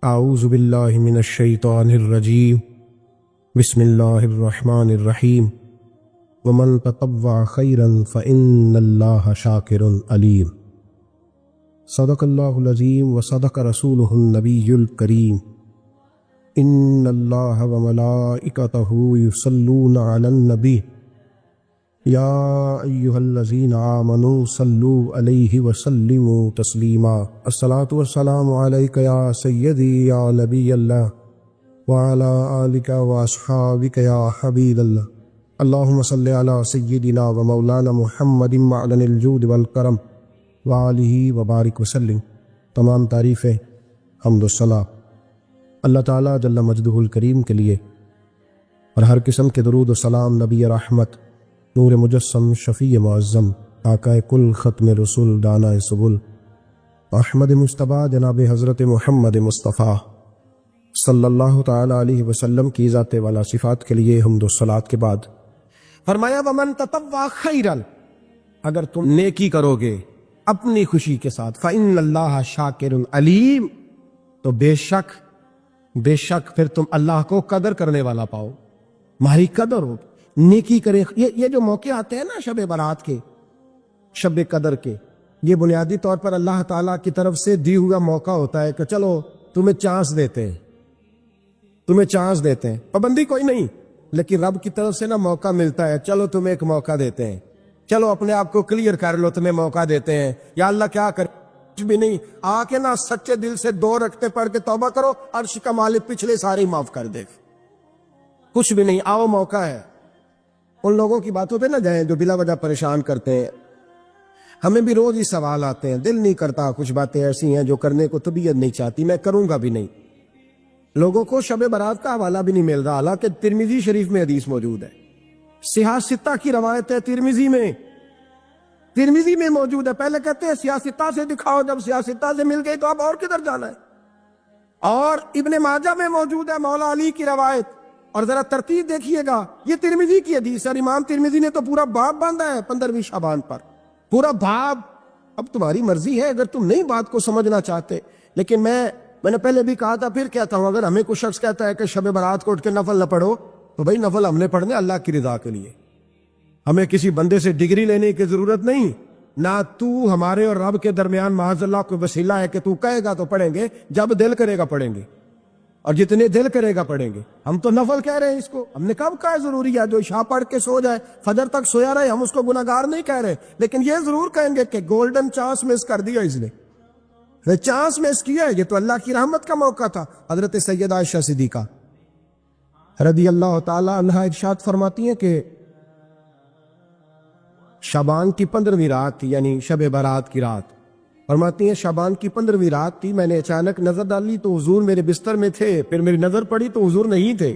اعوذ باللہ من الشیطان الرجیم بسم اللہ الرحمن الرحیم ومن تطوع خیرا فإن اللہ شاکر علیم صدق اللہ العظیم وصدق رسولہ النبی الکریم ان اللہ وملائکتہ یصلون علی النبی یا ایہا الذین آمنوا صلوا علیہ وسلموا تسلیما الصلاۃ والسلام علیک یا سیدی یا نبی اللہ وعلی آلک واصحابک یا حبیب اللہ اللہم صلی علی سیدنا و مولانا محمد معدن الجود والکرم وآلہ وبارک وسلم۔ تمام تعریفیں حمد و ثنا اللہ تعالیٰ جل مجدہ الکریم کے لیے، اور ہر قسم کے درود و سلام نبی رحمت، نور مجسم، شفیع معظم، آقا کل، ختم رسول، دانا سبل، احمد مصطفیٰ جناب حضرت محمد مصطفیٰ صلی اللہ تعالی علیہ وسلم کی ذات والا صفات کے لیے حمد و صلات کے بعد فرمایا ومن تطوع خیرا، اگر تم نیکی کرو گے اپنی خوشی کے ساتھ، فإن اللہ شاکر علیم، تو بے شک پھر تم اللہ کو قدر کرنے والا پاؤ، ہماری قدر ہو، نیکی کرے۔ یہ جو موقع آتے ہیں نا شب برات کے، شب قدر کے، یہ بنیادی طور پر اللہ تعالیٰ کی طرف سے دی ہوا موقع ہوتا ہے کہ چلو تمہیں چانس دیتے ہیں، پابندی کوئی نہیں، لیکن رب کی طرف سے نا موقع ملتا ہے، چلو تمہیں ایک موقع دیتے ہیں، چلو اپنے آپ کو کلیئر کر لو، تمہیں موقع دیتے ہیں۔ یا اللہ کیا کرے، کچھ بھی نہیں، آ کے نا سچے دل سے 2 رکعتیں پڑھ کے توبہ کرو، عرش کا مالک پچھلے سارے معاف کر دے، کچھ بھی نہیں، آؤ موقع ہے۔ ان لوگوں کی باتوں پہ نہ جائیں جو بلا وجہ پریشان کرتے ہیں، ہمیں بھی روز ہی سوال آتے ہیں، دل نہیں کرتا، کچھ باتیں ایسی ہیں جو کرنے کو طبیعت نہیں چاہتی، میں کروں گا بھی نہیں۔ لوگوں کو شب برات کا حوالہ بھی نہیں مل رہا، حالانکہ ترمذی شریف میں حدیث موجود ہے، صحاح ستہ کی روایت ہے، ترمذی میں موجود ہے۔ پہلے کہتے ہیں صحاح ستہ سے دکھاؤ، جب صحاح ستہ سے مل گئی تو اب اور کدھر جانا ہے۔ اور ابن ماجہ میں موجود ہے مولا علی کی روایت، اور ذرا ترتیب دیکھیے گا، یہ ترمذی کی حدیث ہے، امام ترمذی نے تو پورا باب باندھا ہے 15ویں شعبان پر، پورا باب۔ اب تمہاری مرضی ہے اگر تم نہیں بات کو سمجھنا چاہتے، لیکن میں نے پہلے بھی کہا تھا، پھر کہتا ہوں، اگر ہمیں کوئی شخص کہتا ہے کہ شب برات کو اٹھ کے نفل نہ پڑھو، تو بھائی نفل ہم نے پڑھنے اللہ کی رضا کے لیے، ہمیں کسی بندے سے ڈگری لینے کی ضرورت نہیں، نہ تو ہمارے اور رب کے درمیان معاذ اللہ کوئی وسیلہ ہے کہ تو کہے گا تو پڑھیں گے، جب دل کرے گا پڑھیں گے، اور جتنے دل کرے گا پڑھیں گے۔ ہم تو نفل کہہ رہے ہیں اس کو، ہم نے کب کہا ضروری ہے جو عشاء پڑھ کے سو جائے، فجر تک سویا رہے، ہم اس کو گناہگار نہیں کہہ رہے، لیکن یہ ضرور کہیں گے کہ گولڈن چانس مس کر دیا اس نے، چانس مس کیا ہے، یہ تو اللہ کی رحمت کا موقع تھا۔ حضرت سیدہ عائشہ صدیقہ رضی اللہ تعالی عنہا ارشاد فرماتی ہیں کہ شعبان کی 15ویں رات تھی، یعنی شب برات کی رات، فرماتی ہیں شعبان کی 15ویں رات تھی، میں نے اچانک نظر ڈالی تو حضور میرے بستر میں تھے، پھر میری نظر پڑی تو حضور نہیں تھے،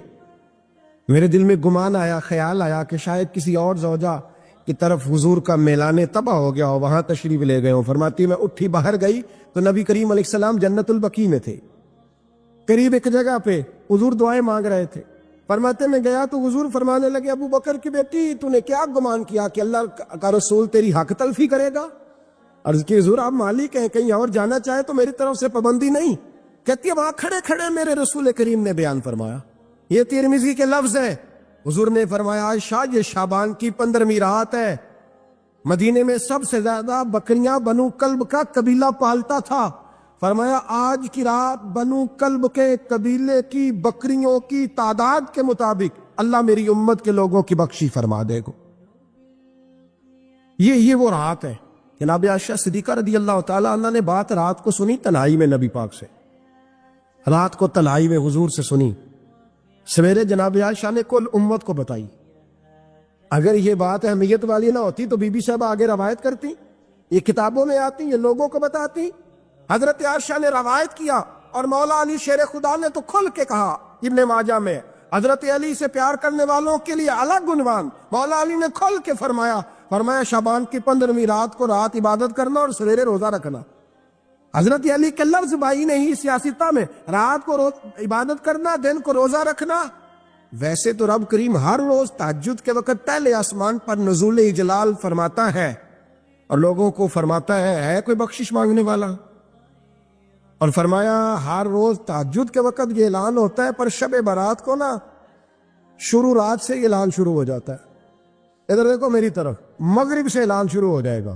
میرے دل میں گمان آیا، خیال آیا کہ شاید کسی اور زوجہ کی طرف حضور کا میلان تباہ ہو گیا ہو، وہاں تشریف لے گئے ہوں۔ فرماتی میں اٹھی باہر گئی تو نبی کریم علیہ السلام جنت البقیع میں تھے، قریب ایک جگہ پہ حضور دعائیں مانگ رہے تھے۔ فرماتے میں گیا تو حضور فرمانے لگے، ابو بکر کی بیٹی تو نے کیا گمان کیا کہ اللہ کا رسول تیری حق تلفی کرے گا؟ عرض کی حضور آپ مالک ہیں، کہیں اور جانا چاہے تو میری طرف سے پابندی نہیں۔ کہتی ہے وہاں کھڑے کھڑے میرے رسول کریم نے بیان فرمایا، یہ ترمذی کے لفظ ہے، حضور نے فرمایا عائشہ یہ شعبان کی 15ویں رات ہے، مدینے میں سب سے زیادہ بکریاں بنو کلب کا قبیلہ پالتا تھا، فرمایا آج کی رات بنو کلب کے قبیلے کی بکریوں کی تعداد کے مطابق اللہ میری امت کے لوگوں کی بخشی فرما دے گا۔ یہ وہ رات ہے۔ جناب عائشہ صدیقہ رضی اللہ تعالی عنہ نے بات رات کو سنی تنہائی میں نبی پاک سے، رات کو تنہائی میں حضور سے سنی، سویرے جناب عائشہ نے کل امت کو بتائی۔ اگر یہ بات اہمیت والی نہ ہوتی تو بی بی صاحبہ آگے روایت کرتی، یہ کتابوں میں آتی، یہ لوگوں کو بتاتی۔ حضرت عائشہ نے روایت کیا اور مولا علی شیر خدا نے تو کھل کے کہا، ابن ماجہ میں حضرت علی سے پیار کرنے والوں کے لیے الگ عنوان، مولا علی نے کھل کے فرمایا شعبان کی 15ویں رات کو رات عبادت کرنا اور سویرے روزہ رکھنا۔ حضرت علی کے لفظ بھائی نہیں سیاستہ میں، رات کو عبادت کرنا، دن کو روزہ رکھنا، ویسے تو رب کریم ہر روز تہجد کے وقت پہلے آسمان پر نزول اجلال فرماتا ہے اور لوگوں کو فرماتا ہے کوئی بخشش مانگنے والا؟ اور فرمایا ہر روز تہجد کے وقت یہ اعلان ہوتا ہے، پر شب برات کو نا شروع رات سے یہ اعلان شروع ہو جاتا ہے۔ ادھر دیکھو میری طرف، مغرب سے اعلان شروع ہو جائے گا۔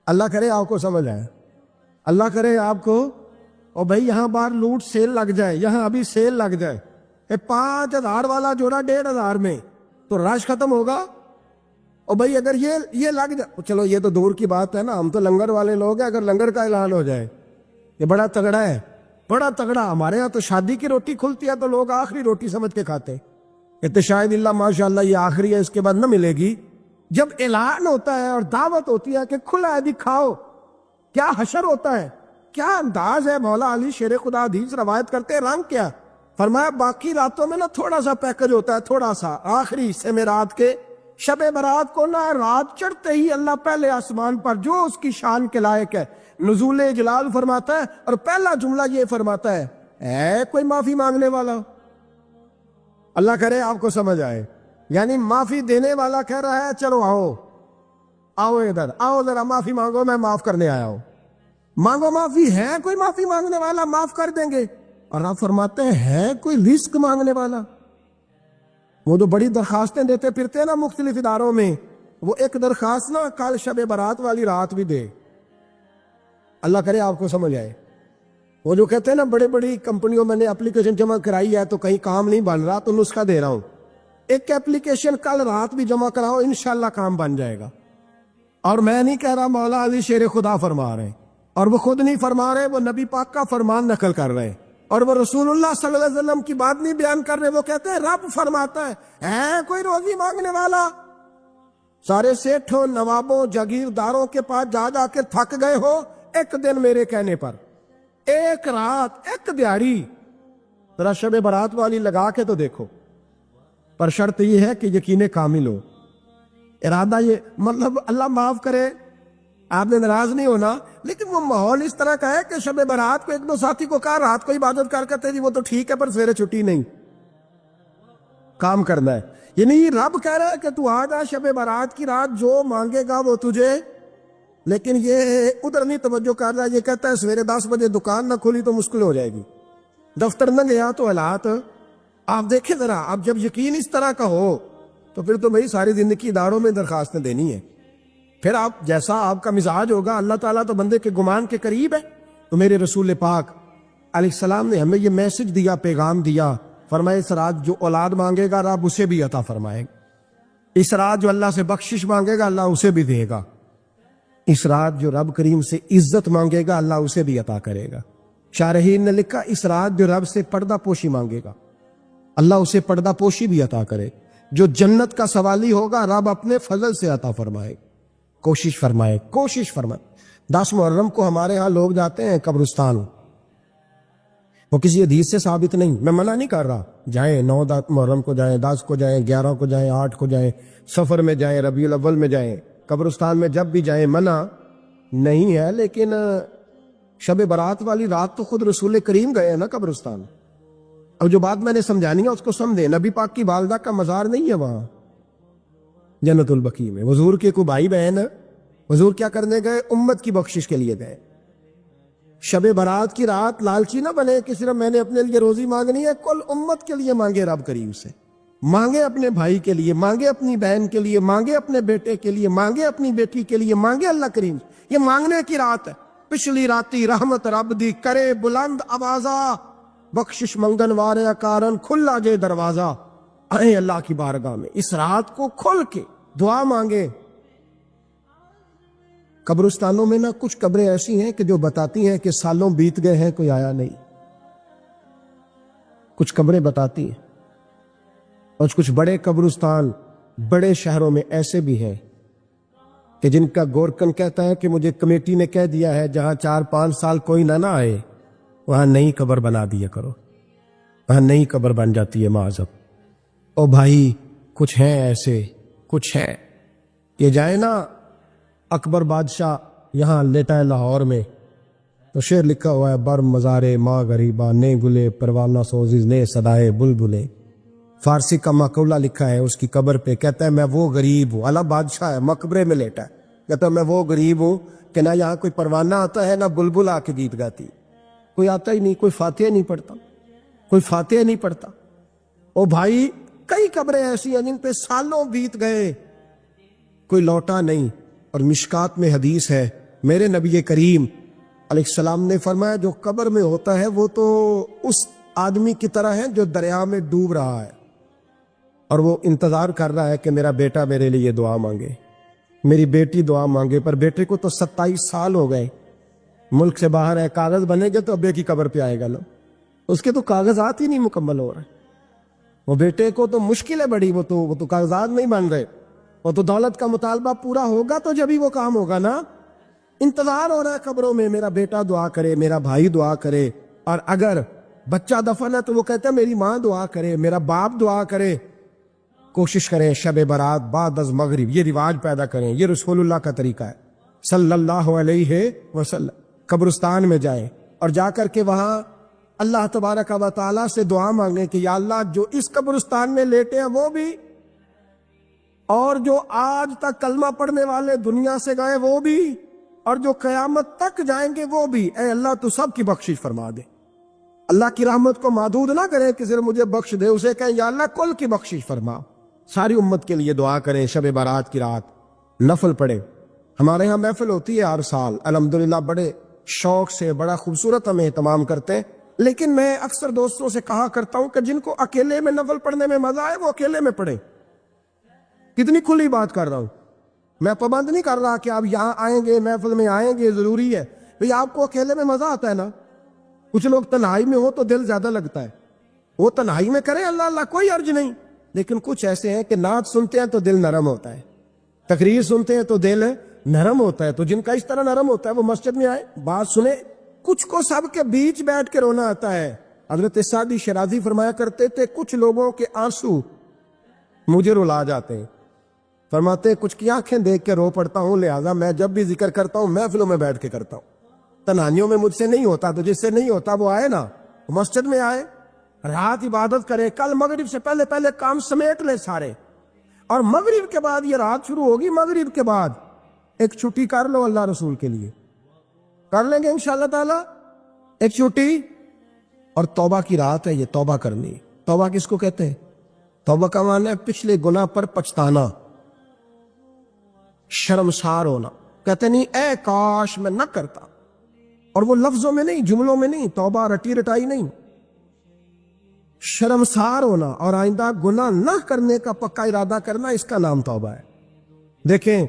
اللہ کرے آپ کو سمجھ آئے، اللہ کرے آپ کو، اور بھائی یہاں باہر لوٹ سیل لگ جائے، یہاں ابھی سیل لگ جائے، 5,000 والا جوڑا 1,500 میں، تو رش ختم ہوگا۔ اور بھائی اگر یہ لگ جائے، چلو یہ تو دور کی بات ہے نا، ہم تو لنگر والے لوگ ہیں، اگر لنگر کا اعلان ہو جائے یہ بڑا تگڑا ہے، بڑا تگڑا۔ ہمارے ہاں تو شادی کی روٹی کھلتی ہے تو لوگ آخری روٹی سمجھ کے کھاتے ہیں، یہ تو شاید اللہ ماشاءاللہ یہ آخری ہے، اس کے بعد نہ ملے گی۔ جب اعلان ہوتا ہے اور دعوت ہوتی ہے کہ کھلا ہے دکھاؤ، کیا حشر ہوتا ہے، کیا انداز ہے۔ مولا علی شیر خدا حدیث روایت کرتے ہیں، رنگ کیا فرمایا، باقی راتوں میں نا تھوڑا سا پیکج ہوتا ہے، تھوڑا سا، آخری حصے میں رات کے شب برات کو نا رات چڑھتے ہی اللہ پہلے آسمان پر جو اس کی شان کے لائق ہے نزول جلال فرماتا ہے، اور پہلا جملہ یہ فرماتا ہے کوئی معافی مانگنے والا؟ اللہ کرے آپ کو سمجھ آئے، یعنی معافی دینے والا کہہ رہا ہے چلو آؤ ادھر آؤ، ذرا معافی مانگو، میں معاف کرنے آیا ہوں، مانگو معافی۔ ہے کوئی معافی مانگنے والا؟ معاف کر دیں گے۔ اور آپ فرماتے ہیں ہے کوئی رزق مانگنے والا؟ وہ جو بڑی درخواستیں دیتے پھرتے ہیں نا مختلف اداروں میں، وہ ایک درخواست نا کل شب برات والی رات بھی دے۔ اللہ کرے آپ کو سمجھ آئے۔ وہ جو کہتے ہیں نا بڑے بڑی کمپنیوں میں نے اپلیکیشن جمع کرائی ہے تو کہیں کام نہیں بن رہا تو نسخہ دے رہا ہوں، ایک اپلیکیشن کل رات بھی جمع کراؤ، انشاءاللہ کام بن جائے گا۔ اور میں نہیں کہہ رہا، مولا علی شیر خدا فرما رہے ہیں، اور وہ خود نہیں فرما رہے، وہ نبی پاک کا فرمان نقل کر رہے ہیں، اور وہ رسول اللہ صلی اللہ علیہ وسلم کی بات نہیں بیان کر رہے، وہ کہتے ہیں رب فرماتا ہے کوئی روزی مانگنے والا؟ سارے سیٹھوں نوابوں جاگیرداروں کے پاس جا جا کے تھک گئے ہو، ایک دن میرے کہنے پر، ایک رات، ایک دیہڑی، ذرا شب برات والی لگا کے تو دیکھو۔ پر شرط یہ ہے کہ یقین کامل ہو، ارادہ یہ، مطلب اللہ معاف کرے آپ نے ناراض نہیں ہونا، لیکن وہ ماحول اس طرح کا ہے کہ شب برات کو ایک دو ساتھی کو کہا رات کو عبادت کر کے تیری وہ تو ٹھیک ہے پر سویرے چھٹی نہیں، کام کرنا ہے۔ یعنی رب کہہ رہا ہے کہ تو آ جا شب برات کی رات، جو مانگے گا وہ تجھے، لیکن یہ ادھر نہیں توجہ کر رہا، یہ کہتا ہے سویرے 10 بجے دکان نہ کھلی تو مشکل ہو جائے گی، دفتر نہ گیا تو حالات آپ دیکھیں ذرا۔ اب جب یقین اس طرح کا ہو تو پھر تو بھائی ساری زندگی اداروں میں درخواستیں دینی ہے، پھر آپ جیسا آپ کا مزاج ہوگا، اللہ تعالیٰ تو بندے کے گمان کے قریب ہے۔ تو میرے رسول پاک علیہ السلام نے ہمیں یہ میسج دیا، پیغام دیا، فرمایا اس رات جو اولاد مانگے گا رب اسے بھی عطا فرمائے گا، اس رات جو اللہ سے بخشش مانگے گا اللہ اسے بھی دے گا، اس رات جو رب کریم سے عزت مانگے گا اللہ اسے بھی عطا کرے گا۔ شارحین نے لکھا اس رات جو رب سے پردہ پوشی مانگے گا اللہ اسے پردہ پوشی بھی عطا کرے، جو جنت کا سوالی ہوگا رب اپنے فضل سے عطا فرمائے۔ کوشش فرمائے 10 محرم کو ہمارے ہاں لوگ جاتے ہیں قبرستان، وہ کسی حدیث سے ثابت نہیں، میں منع نہیں کر رہا، جائیں 9 محرم کو جائیں، 10 کو جائیں، 11 کو جائیں، 8 کو جائیں، سفر میں جائیں، ربیع الاول میں جائیں، قبرستان میں جب بھی جائیں، منع نہیں ہے، لیکن شب برات والی رات تو خود رسول کریم گئے ہیں نا قبرستان۔ اب جو بات میں نے سمجھانی ہے اس کو سمجھیں، نبی پاک کی والدہ کا مزار نہیں ہے وہاں جنت البقیع میں، حضور کے کوئی بھائی بہن، حضور کیا کرنے گئے؟ امت کی بخشش کے لیے گئے۔ شب برات کی رات لالچی نہ بنے کہ صرف میں نے اپنے لیے روزی مانگنی ہے، کل امت کے لیے مانگے رب کریم سے، مانگے اپنے بھائی کے لیے، مانگے اپنی بہن کے لیے، مانگے اپنے بیٹے کے لیے، مانگے اپنی بیٹی کے لیے، مانگے اللہ کریم، یہ مانگنے کی رات ہے۔ پچھلی راتی رحمت رب دی کرے بلند آوازہ، بخشش منگن وارے کارن کھلا جے دروازہ، آئے اللہ کی بارگاہ میں اس رات کو کھل کے دعا مانگے۔ قبرستانوں میں نہ کچھ قبریں ایسی ہیں کہ جو بتاتی ہیں کہ سالوں بیت گئے ہیں کوئی آیا نہیں، کچھ قبریں بتاتی ہیں، اور کچھ بڑے قبرستان بڑے شہروں میں ایسے بھی ہیں کہ جن کا گورکن کہتا ہے کہ مجھے کمیٹی نے کہہ دیا ہے جہاں 4-5 سال کوئی نہ آئے وہاں نئی قبر بنا دیا کرو، وہاں نئی قبر بن جاتی ہے معذب۔ او بھائی کچھ ہیں ایسے، کچھ ہیں کہ جائے نا اکبر بادشاہ یہاں لیٹا ہے لاہور میں، تو شعر لکھا ہوا ہے، بر مزارے ماں غریبا نے گلے پروانہ سوزز نے صدائے بلبلے، فارسی کا مقولہ لکھا ہے اس کی قبر پہ، کہتا ہے میں وہ غریب ہوں، اللہ بادشاہ ہے مقبرے میں لیٹا ہے، کہتا ہے میں وہ غریب ہوں کہ نہ یہاں کوئی پروانہ آتا ہے نہ بلبل آ کے گیت گاتی، کوئی آتا ہی نہیں، کوئی فاتحہ نہیں پڑھتا، کوئی فاتحہ نہیں پڑھتا۔ او بھائی کئی قبریں ایسی ہیں جن پہ سالوں بیت گئے، کوئی لوٹا نہیں۔ اور مشکات میں حدیث ہے، میرے نبی کریم علیہ السلام نے فرمایا جو قبر میں ہوتا ہے وہ تو اس آدمی کی طرح ہے جو دریا میں ڈوب رہا ہے اور وہ انتظار کر رہا ہے کہ میرا بیٹا میرے لیے دعا مانگے، میری بیٹی دعا مانگے، پر بیٹے کو تو 27 سال ہو گئے، ملک سے باہر ہے، کاغذ بنے گے تو ابے کی قبر پہ آئے گا، لو اس کے تو کاغذات ہی نہیں مکمل ہو رہے، وہ بیٹے کو تو مشکل ہے بڑی، وہ تو کاغذات نہیں بن رہے، وہ تو دولت کا مطالبہ پورا ہوگا تو جب ہی وہ کام ہوگا نا۔ انتظار ہو رہا ہے قبروں میں، میرا بیٹا دعا کرے، میرا بھائی دعا کرے، اور اگر بچہ دفن ہے تو وہ کہتا ہے میری ماں دعا کرے، میرا باپ دعا کرے۔ کوشش کریں شب برات بعد از مغرب یہ رواج پیدا کریں، یہ رسول اللہ کا طریقہ ہے صلی اللہ علیہ وسلم۔ قبرستان میں جائیں اور جا کر کے وہاں اللہ تبارک و تعالیٰ سے دعا مانگیں کہ یا اللہ جو اس قبرستان میں لیٹے ہیں وہ بھی، اور جو آج تک کلمہ پڑھنے والے دنیا سے گئے وہ بھی، اور جو قیامت تک جائیں گے وہ بھی، اے اللہ تو سب کی بخشش فرما دے۔ اللہ کی رحمت کو محدود نہ کرے کہ صرف مجھے بخش دے، اسے کہیں یا اللہ کل کی بخشش فرما۔ ساری امت کے لیے دعا کریں، شب برات کی رات نفل پڑھیں۔ ہمارے ہاں محفل ہوتی ہے ہر سال الحمدللہ، بڑے شوق سے بڑا خوبصورت ہم اہتمام کرتے ہیں، لیکن میں اکثر دوستوں سے کہا کرتا ہوں کہ جن کو اکیلے میں نفل پڑھنے میں مزہ آئے وہ اکیلے میں پڑھیں۔ کتنی کھلی بات کر رہا ہوں، میں پابند نہیں کر رہا کہ آپ یہاں آئیں گے محفل میں آئیں گے ضروری ہے، بھئی آپ کو اکیلے میں مزہ آتا ہے نا۔ کچھ لوگ تنہائی میں ہو تو دل زیادہ لگتا ہے، وہ تنہائی میں کریں اللہ اللہ کوئی عرض نہیں، لیکن کچھ ایسے ہیں کہ نعت سنتے ہیں تو دل نرم ہوتا ہے، تقریر سنتے ہیں تو دل نرم ہوتا ہے، تو جن کا اس طرح نرم ہوتا ہے وہ مسجد میں آئے بات سنیں۔ کچھ کو سب کے بیچ بیٹھ کے رونا آتا ہے۔ حضرت سعدی شرازی فرمایا کرتے تھے کچھ لوگوں کے آنسو مجھے رلا جاتے ہیں، فرماتے کچھ کی آنکھیں دیکھ کے رو پڑتا ہوں، لہٰذا میں جب بھی ذکر کرتا ہوں محفلوں میں بیٹھ کے کرتا ہوں، تنہائیوں میں مجھ سے نہیں ہوتا، تو جس سے نہیں ہوتا وہ آئے نا، مسجد میں آئے، رات عبادت کرے، کل مغرب سے پہلے پہلے کام سمیٹ لے سارے، اور مغرب کے بعد یہ رات شروع ہوگی، مغرب کے بعد ایک چھٹی کر لو اللہ رسول کے لیے، کر لیں گے انشاءاللہ تعالی ایک چھٹی۔ اور توبہ کی رات ہے، یہ توبہ کرنی۔ توبہ کس کو کہتے ہیں؟ توبہ کا معنی ہے پچھلے گناہ پر پچھتانا، شرمسار ہونا، کہتے نہیں اے کاش میں نہ کرتا، اور وہ لفظوں میں نہیں، جملوں میں نہیں، توبہ رٹی رٹائی نہیں، شرمسار ہونا اور آئندہ گناہ نہ کرنے کا پکا ارادہ کرنا، اس کا نام توبہ ہے۔ دیکھیں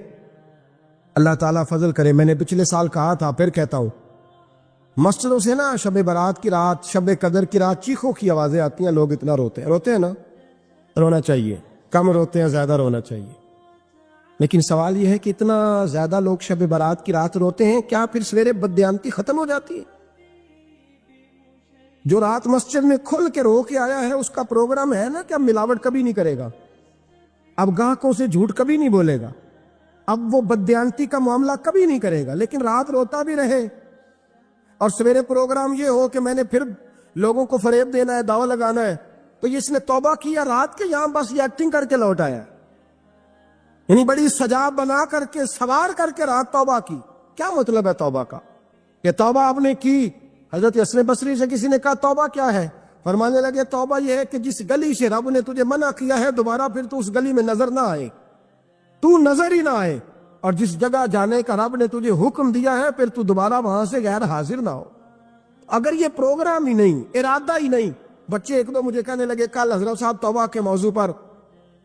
اللہ تعالیٰ فضل کرے، میں نے پچھلے سال کہا تھا پھر کہتا ہوں، مسجدوں سے نا شب برات کی رات، شب قدر کی رات چیخوں کی آوازیں آتی ہیں، لوگ اتنا روتے ہیں نا، رونا چاہیے، کم روتے ہیں زیادہ رونا چاہیے، لیکن سوال یہ ہے کہ اتنا زیادہ لوگ شب برات کی رات روتے ہیں، کیا پھر سویرے بددیانتی ختم ہو جاتی ہے؟ جو رات مسجد میں کھل کے رو کے آیا ہے اس کا پروگرام ہے نا کہ اب ملاوٹ کبھی نہیں کرے گا، اب گاہکوں سے جھوٹ کبھی نہیں بولے گا، اب وہ بددیانتی کا معاملہ کبھی نہیں کرے گا، لیکن رات روتا بھی رہے اور سویرے پروگرام یہ ہو کہ میں نے پھر لوگوں کو فریب دینا ہے، دعویٰ لگانا ہے، تو اس نے توبہ کیا رات کے، یہاں بس یہ ایکٹنگ کر کے لوٹ آیا، یعنی بڑی سجا بنا کر کے سوار کر کے رات توبہ کی۔ کیا مطلب ہے توبہ کا؟ کہ توبہ آپ نے کی۔ حضرت حسن بصری سے کسی نے کہا توبہ کیا ہے؟ فرمانے لگے توبہ یہ ہے کہ جس گلی سے رب نے تجھے منع کیا ہے دوبارہ پھر تو اس گلی میں نظر نہ آئے، تو نظر ہی نہ آئے، اور جس جگہ جانے کا رب نے تجھے حکم دیا ہے پھر تو دوبارہ وہاں سے غیر حاضر نہ ہو۔ اگر یہ پروگرام ہی نہیں، ارادہ ہی نہیں، بچے ایک دو مجھے کہنے لگے کل حضرت صاحب توبہ کے موضوع پر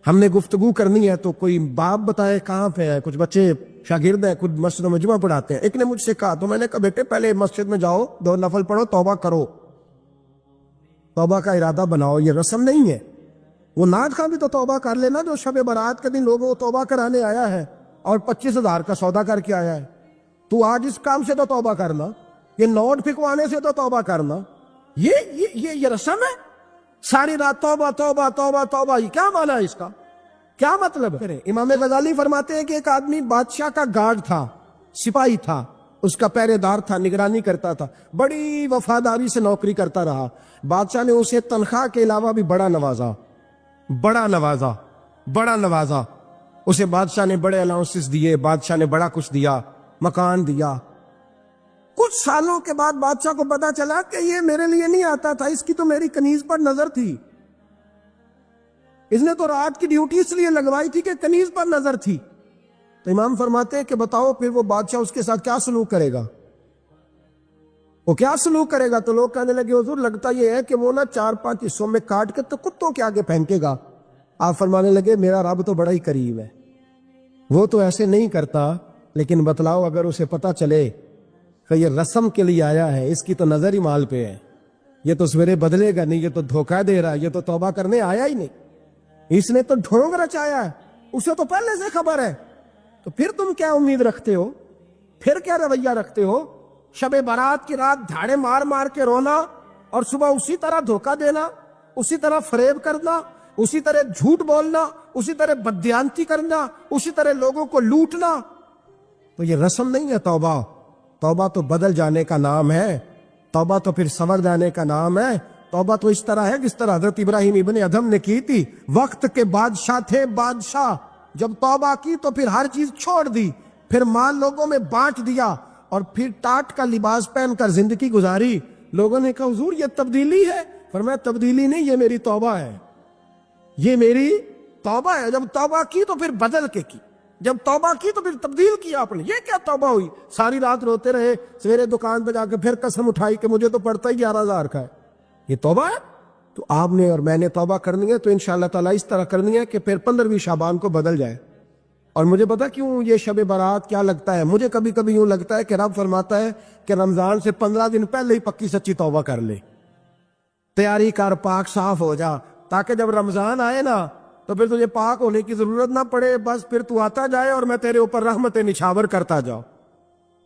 ہم نے گفتگو کرنی ہے، تو کوئی باپ بتائے کہاں پہ ہے، کچھ بچے شاگرد ہیں، کچھ مسجدوں میں جمعہ پڑھاتے ہیں، ایک نے مجھ سے کہا، تو میں نے کہا بیٹے پہلے مسجد میں جاؤ، 2 نفل پڑھو، توبہ کرو، توبہ کا ارادہ بناؤ، یہ رسم نہیں ہے۔ وہ ناز خان بھی تو توبہ کر لینا جو شب برات کے دن لوگوں کو توبہ کرانے آیا ہے اور 25,000 کا سودا کر کے آیا ہے، تو آج اس کام سے تو توبہ کرنا، یہ نوٹ پھکوانے سے تو توبہ کرنا، یہ رسم ہے، ساری رات توبہ توبہ توبہ توبہ، یہ کیا معنی ہے اس کا؟ کیا مطلب ہے؟ امام غزالی فرماتے ہیں کہ ایک آدمی بادشاہ کا گارڈ تھا، سپاہی تھا، اس کا پہرے دار تھا، نگرانی کرتا تھا، بڑی وفاداری سے نوکری کرتا رہا، بادشاہ نے اسے تنخواہ کے علاوہ بھی بڑا نوازا، بڑا نوازا، بڑا نوازا، اسے بادشاہ نے بڑے الاؤنسز دیے، بادشاہ نے بڑا کچھ دیا، مکان دیا۔ کچھ سالوں کے بعد بادشاہ کو پتا چلا کہ یہ میرے لیے نہیں آتا تھا، اس کی تو میری کنیز پر نظر تھی، اس نے تو رات کی ڈیوٹی اس لیے لگوائی تھی کہ کنیز پر نظر تھی۔ تو امام فرماتے ہیں کہ بتاؤ پھر وہ بادشاہ اس کے ساتھ کیا سلوک کرے گا، وہ کیا سلوک کرے گا؟ تو لوگ کہنے لگے حضور لگتا یہ ہے کہ وہ نا 4-5 حصوں میں کاٹ کے تو کتوں کے آگے پھینکے گا۔ آپ فرمانے لگے میرا رب تو بڑا ہی قریب ہے، وہ تو ایسے نہیں کرتا، لیکن بتلاؤ اگر اسے پتا چلے کہ یہ رسم کے لیے آیا ہے، اس کی تو نظر ہی مال پہ ہے، یہ تو سویرے بدلے گا نہیں، یہ تو دھوکہ دے رہا ہے، یہ تو توبہ کرنے آیا ہی نہیں، اس نے تو ڈھونگ رچایا ہے، اسے تو پہلے سے خبر ہے، تو پھر تم کیا امید رکھتے ہو، پھر کیا رویہ رکھتے ہو؟ شب برات کی رات دھاڑے مار مار کے رونا اور صبح اسی طرح دھوکہ دینا، اسی طرح فریب کرنا، اسی طرح جھوٹ بولنا، اسی طرح بددیانتی کرنا، اسی طرح لوگوں کو لوٹنا، تو یہ رسم نہیں ہے توبہ۔ توبہ تو بدل جانے کا نام ہے، توبہ تو پھر سنور جانے کا نام ہے۔ توبہ تو اس طرح ہے جس طرح حضرت ابراہیم ابن ادھم نے کی تھی، وقت کے بادشاہ تھے بادشاہ، جب توبہ کی تو پھر ہر چیز چھوڑ دی، پھر مال لوگوں میں بانٹ دیا اور پھر ٹاٹ کا لباس پہن کر زندگی گزاری۔ لوگوں نے کہا حضور یہ تبدیلی ہے، فرمایا تبدیلی نہیں، یہ میری توبہ ہے، یہ میری توبہ ہے۔ جب توبہ کی تو پھر بدل کے کی، جب توبہ کی تو پھر تبدیل کیا آپ نے۔ یہ کیا توبہ ہوئی؟ ساری رات روتے رہے، سویرے دکان پہ جا کے پھر قسم اٹھائی کہ مجھے تو پڑتا ہی 11,000 کا ہے، یہ توبہ ہے؟ تو آپ نے اور میں نے توبہ کرنی ہے تو انشاءاللہ تعالیٰ اس طرح کرنی ہے کہ پھر 15ویں شعبان کو بدل جائے۔ اور مجھے پتا کیوں یہ شب برات کیا لگتا ہے، مجھے کبھی کبھی یوں لگتا ہے کہ رب فرماتا ہے کہ رمضان سے 15 دن پہلے ہی پکی سچی توبہ کر لے، تیاری کر، پاک صاف ہو جا، تاکہ جب رمضان آئے نا تو پھر تجھے پاک ہونے کی ضرورت نہ پڑے، بس پھر تو آتا جائے اور میں تیرے اوپر رحمت نچھاور کرتا جاؤ۔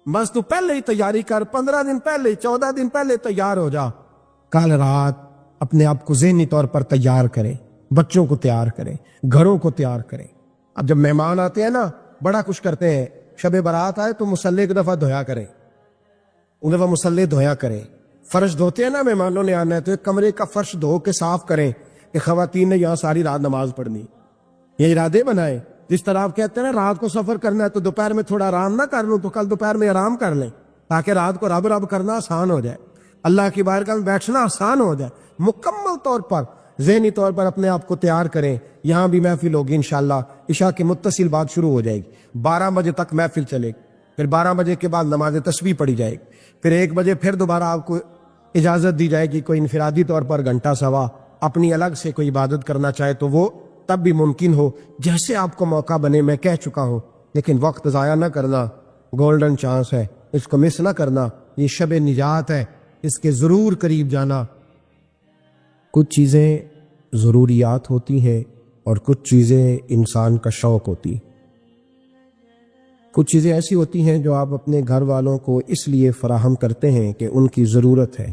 بس تو پہلے ہی تیاری کر، 15 دن پہلے، 14 دن پہلے تیار ہو جا۔ کل رات اپنے آپ کو ذہنی طور پر تیار کریں، بچوں کو تیار کریں، گھروں کو تیار کریں۔ اب جب مہمان آتے ہیں نا بڑا کچھ کرتے ہیں، شب برات آئے تو مصلی ایک دفعہ دھویا کریں، ایک دفعہ مصلی دھویا کریں۔ فرش دھوتے ہیں نا، مہمانوں نے آنا ہے تو ایک کمرے کا فرش دھو کے صاف کریں کہ خواتین نے یہاں ساری رات نماز پڑھنی، یہ ارادے بنائیں۔ جس طرح آپ کہتے ہیں نا رات کو سفر کرنا ہے تو دوپہر میں تھوڑا آرام نہ کر لوں تو کل دوپہر میں آرام کر لیں، تاکہ رات کو رب رب کرنا آسان ہو جائے، اللہ کی بارگاہ میں بیٹھنا آسان ہو جائے۔ مکمل طور پر ذہنی طور پر اپنے آپ کو تیار کریں۔ یہاں بھی محفل ہوگی انشاءاللہ، عشاء کے متصل بعد شروع ہو جائے گی، 12 بجے تک محفل چلے گی، پھر 12 بجے کے بعد نماز تسبیح پڑھی جائے گی، پھر 1 بجے پھر دوبارہ آپ کو اجازت دی جائے گی، کوئی انفرادی طور پر گھنٹہ سوا اپنی الگ سے کوئی عبادت کرنا چاہے تو وہ تب بھی ممکن ہو، جیسے آپ کو موقع بنے۔ میں کہہ چکا ہوں، لیکن وقت ضائع نہ کرنا، گولڈن چانس ہے، اس کو مس نہ کرنا، یہ شب نجات ہے، اس کے ضرور قریب جانا۔ کچھ چیزیں ضروریات ہوتی ہیں اور کچھ چیزیں انسان کا شوق ہوتی، کچھ چیزیں ایسی ہوتی ہیں جو آپ اپنے گھر والوں کو اس لیے فراہم کرتے ہیں کہ ان کی ضرورت ہے،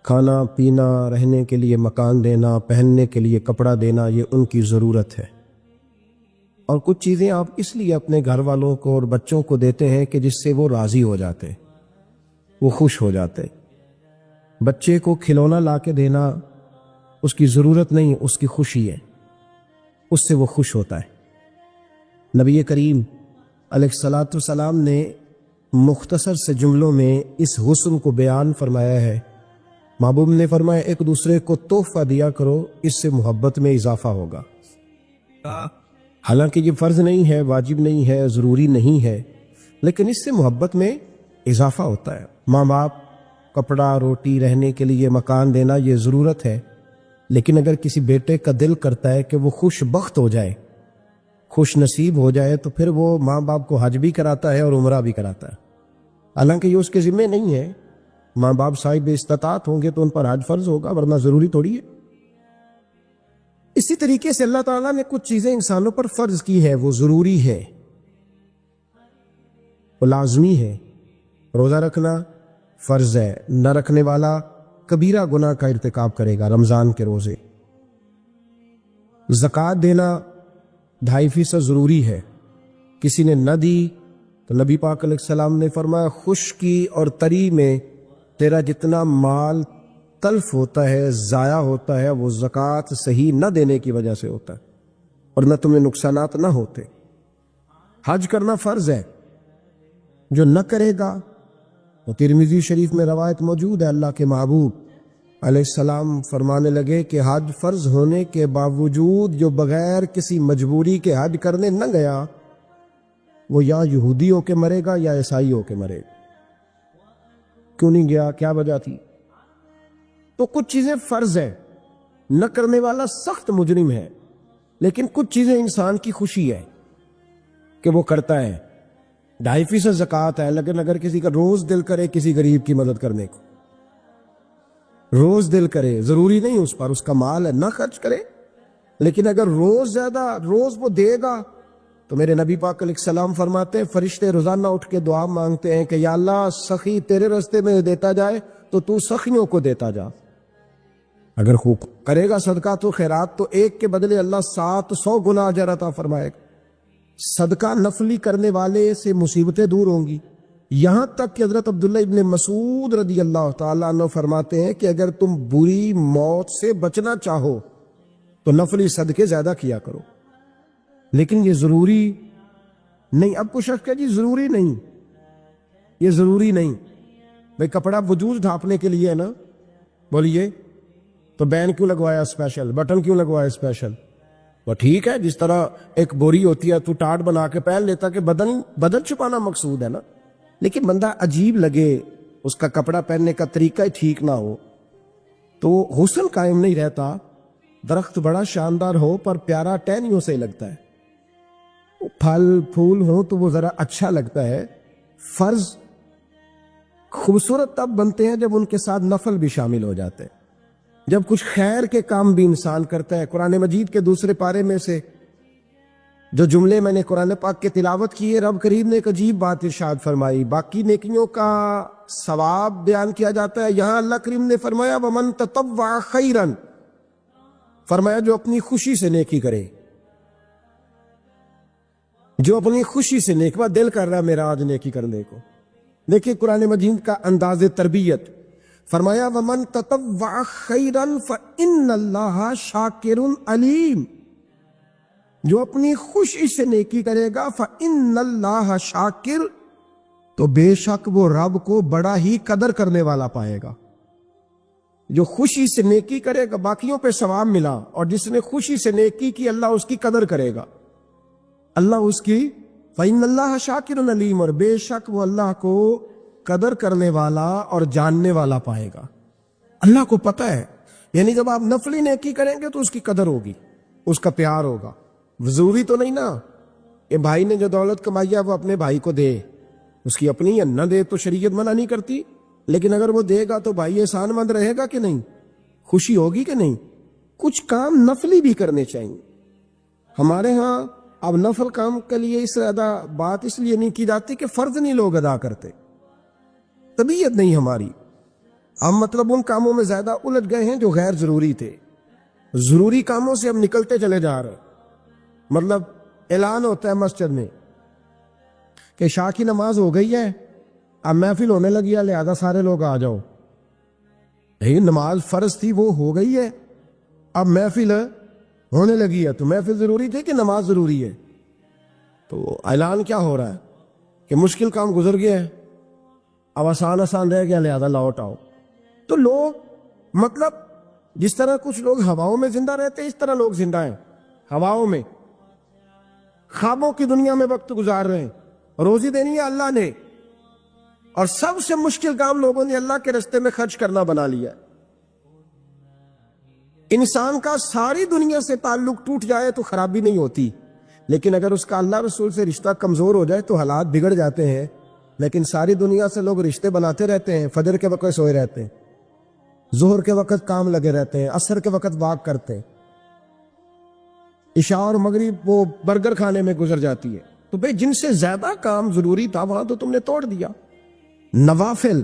کھانا پینا، رہنے کے لیے مکان دینا، پہننے کے لیے کپڑا دینا، یہ ان کی ضرورت ہے۔ اور کچھ چیزیں آپ اس لیے اپنے گھر والوں کو اور بچوں کو دیتے ہیں کہ جس سے وہ راضی ہو جاتے، وہ خوش ہو جاتے۔ بچے کو کھلونا لا کے دینا اس کی ضرورت نہیں، اس کی خوشی ہے، اس سے وہ خوش ہوتا ہے۔ نبی کریم علیہ الصلاۃ والسلام نے مختصر سے جملوں میں اس حسن کو بیان فرمایا ہے۔ محبوب نے فرمایا ایک دوسرے کو تحفہ دیا کرو، اس سے محبت میں اضافہ ہوگا۔ حالانکہ یہ فرض نہیں ہے، واجب نہیں ہے، ضروری نہیں ہے، لیکن اس سے محبت میں اضافہ ہوتا ہے۔ ماں باپ کپڑا، روٹی، رہنے کے لیے مکان دینا یہ ضرورت ہے، لیکن اگر کسی بیٹے کا دل کرتا ہے کہ وہ خوش بخت ہو جائے، خوش نصیب ہو جائے، تو پھر وہ ماں باپ کو حج بھی کراتا ہے اور عمرہ بھی کراتا ہے۔ حالانکہ یہ اس کے ذمہ نہیں ہے، ماں باپ صاحب استطاعت ہوں گے تو ان پر حج فرض ہوگا، ورنہ ضروری تھوڑی ہے۔ اسی طریقے سے اللہ تعالیٰ نے کچھ چیزیں انسانوں پر فرض کی ہے، وہ ضروری ہے، وہ لازمی ہے۔ روزہ رکھنا فرض ہے، نہ رکھنے والا کبیرہ گناہ کا ارتکاب کرے گا۔ رمضان کے روزے، زکوٰۃ دینا 2.5% ضروری ہے، کسی نے نہ دی تو نبی پاک علیہ السلام نے فرمایا خشکی اور تری میں تیرا جتنا مال تلف ہوتا ہے، ضائع ہوتا ہے، وہ زکوٰۃ صحیح نہ دینے کی وجہ سے ہوتا ہے، ورنہ تمہیں نقصانات نہ ہوتے۔ حج کرنا فرض ہے، جو نہ کرے گا، وہ ترمذی شریف میں روایت موجود ہے، اللہ کے محبوب علیہ السلام فرمانے لگے کہ حج فرض ہونے کے باوجود جو بغیر کسی مجبوری کے حج کرنے نہ گیا، وہ یا یہودی ہو کے مرے گا یا عیسائی ہو کے مرے گا۔ کیوں نہیں گیا؟ کیا وجہ تھی؟ تو کچھ چیزیں فرض ہے، نہ کرنے والا سخت مجرم ہے، لیکن کچھ چیزیں انسان کی خوشی ہے کہ وہ کرتا ہے۔ 2.5% زکوٰۃ ہے، لیکن اگر کسی کا روز دل کرے کسی غریب کی مدد کرنے کو، روز دل کرے، ضروری نہیں اس پر، اس کا مال ہے، نہ خرچ کرے، لیکن اگر روز وہ دے گا تو میرے نبی پاک علیہ السلام فرماتے ہیں فرشتے روزانہ اٹھ کے دعا مانگتے ہیں کہ یا اللہ سخی تیرے راستے میں دیتا جائے تو سخیوں کو دیتا جا۔ اگر خوب کرے گا صدقہ تو خیرات تو ایک کے بدلے اللہ 700 گنا اجر عطا فرمائے گا۔ صدقہ نفلی کرنے والے سے مصیبتیں دور ہوں گی، یہاں تک کہ حضرت عبداللہ ابن مسعود رضی اللہ تعالیٰ عنہ فرماتے ہیں کہ اگر تم بری موت سے بچنا چاہو تو نفلی صدقے زیادہ کیا کرو، لیکن یہ ضروری نہیں۔ اب کچھ شخص کہ جی ضروری نہیں، یہ ضروری نہیں بھئی، کپڑا وجود ڈھانپنے کے لیے ہے نا، بولیے تو بین کیوں لگوایا اسپیشل، بٹن کیوں لگوایا اسپیشل؟ وہ ٹھیک ہے، جس طرح ایک بوری ہوتی ہے تو ٹاٹ بنا کے پہن لیتا کہ بدن چھپانا مقصود ہے نا، لیکن بندہ عجیب لگے، اس کا کپڑا پہننے کا طریقہ ہی ٹھیک نہ ہو تو حسن قائم نہیں رہتا۔ درخت بڑا شاندار ہو پر پیارا ٹہنیوں سے لگتا ہے، پھل پھول ہو تو وہ ذرا اچھا لگتا ہے۔ فرض خوبصورت تب بنتے ہیں جب ان کے ساتھ نفل بھی شامل ہو جاتے ہیں، جب کچھ خیر کے کام بھی انسان کرتا ہے۔ قرآن مجید کے دوسرے پارے میں سے جو جملے میں نے قرآن پاک کے تلاوت کیے، رب کریم نے ایک عجیب بات ارشاد فرمائی، باقی نیکیوں کا ثواب بیان کیا جاتا ہے، یہاں اللہ کریم نے فرمایا وَمَن تَطَوَّعَ خَيْرًا، فرمایا جو اپنی خوشی سے نیکی کرے، جو اپنی خوشی سے نیکی، بات دل کر رہا ہے میرا آج نیکی کرنے کو۔ دیکھیں قرآن مجید کا انداز تربیت، فرمایا وَمَن تَطَوَّعَ خَيْرًا فَإِنَّ اللَّهَ شَاكِرٌ عَلِيمٌ، جو اپنی خوشی سے نیکی کرے گا فَإِنَّ اللَّهَ شَاكِرٌ، تو بے شک وہ رب کو بڑا ہی قدر کرنے والا پائے گا۔ جو خوشی سے نیکی کرے گا باقیوں پہ ثواب ملا، اور جس نے خوشی سے نیکی کی اللہ اس کی قدر کرے گا، اللہ اس کی فَإِنَّ اللَّهَ شَاكِرٌ عَلِيمٌ، اور بے شک وہ اللہ کو قدر کرنے والا اور جاننے والا پائے گا۔ اللہ کو پتہ ہے، یعنی جب آپ نفلی نیکی کریں گے تو اس کی قدر ہوگی، اس کا پیار ہوگا۔ ضروری تو نہیں نا کہ بھائی نے جو دولت کمائی ہے وہ اپنے بھائی کو دے، اس کی اپنی ہے، نہ دے تو شریعت منع نہیں کرتی، لیکن اگر وہ دے گا تو بھائی احسان مند رہے گا کہ نہیں، خوشی ہوگی کہ نہیں۔ کچھ کام نفلی بھی کرنے چاہیے۔ ہمارے ہاں اب نفل کام کے لیے اس زیادہ بات اس لیے نہیں کی جاتی کہ فرض نہیں لوگ ادا کرتے، طبیعت نہیں ہماری، ہم مطلب ان کاموں میں زیادہ الجھ گئے ہیں جو غیر ضروری تھے۔ ضروری کاموں سے ہم نکلتے چلے جا رہے ہیں۔ مطلب اعلان ہوتا ہے مسجد میں کہ عشاء کی نماز ہو گئی ہے، اب محفل ہونے لگی ہے، لہذا سارے لوگ آ جاؤ۔ یہی نماز فرض تھی وہ ہو گئی ہے، اب محفل ہونے لگی ہے، تو محفل ضروری تھی کہ نماز ضروری ہے؟ تو اعلان کیا ہو رہا ہے کہ مشکل کام گزر گیا ہے، اب آسان رہ گیا، لہذا لوٹ آؤ۔ تو لوگ مطلب جس طرح کچھ لوگ ہواؤں میں زندہ رہتے ہیں، اس طرح لوگ زندہ ہیں ہواؤں میں، خوابوں کی دنیا میں وقت گزار رہے ہیں۔ روزی دینی ہے اللہ نے، اور سب سے مشکل کام لوگوں نے اللہ کے راستے میں خرچ کرنا بنا لیا۔ انسان کا ساری دنیا سے تعلق ٹوٹ جائے تو خرابی نہیں ہوتی، لیکن اگر اس کا اللہ رسول سے رشتہ کمزور ہو جائے تو حالات بگڑ جاتے ہیں۔ لیکن ساری دنیا سے لوگ رشتے بناتے رہتے ہیں، فجر کے وقت سوئے رہتے ہیں، ظہر کے وقت کام لگے رہتے ہیں، عصر کے وقت واک کرتے ہیں، عشاء اور مغرب وہ برگر کھانے میں گزر جاتی ہے۔ تو بھئی جن سے زیادہ کام ضروری تھا وہاں تو تم نے توڑ دیا۔ نوافل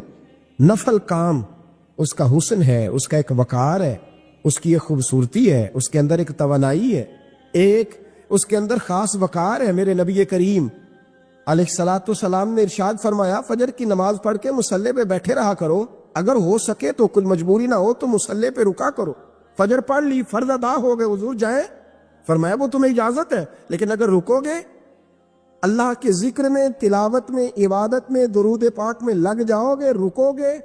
نفل کام، اس کا حسن ہے، اس کا ایک وقار ہے، اس کی ایک خوبصورتی ہے، اس کے اندر ایک توانائی ہے، ایک اس کے اندر خاص وقار ہے۔ میرے نبی کریم علیہ الصلوۃ والسلام نے ارشاد فرمایا فجر کی نماز پڑھ کے مصلی پہ بیٹھے رہا کرو، اگر ہو سکے تو کچھ مجبوری نہ ہو تو مصلی پہ رکا کرو، فجر پڑھ لی، فرض ادا ہو گئے، حضور جائیں، فرمایا وہ تمہیں اجازت ہے، لیکن اگر رکو گے، اللہ کے ذکر میں، تلاوت میں، عبادت میں، درود پاک میں لگ جاؤ گے، رکو گے،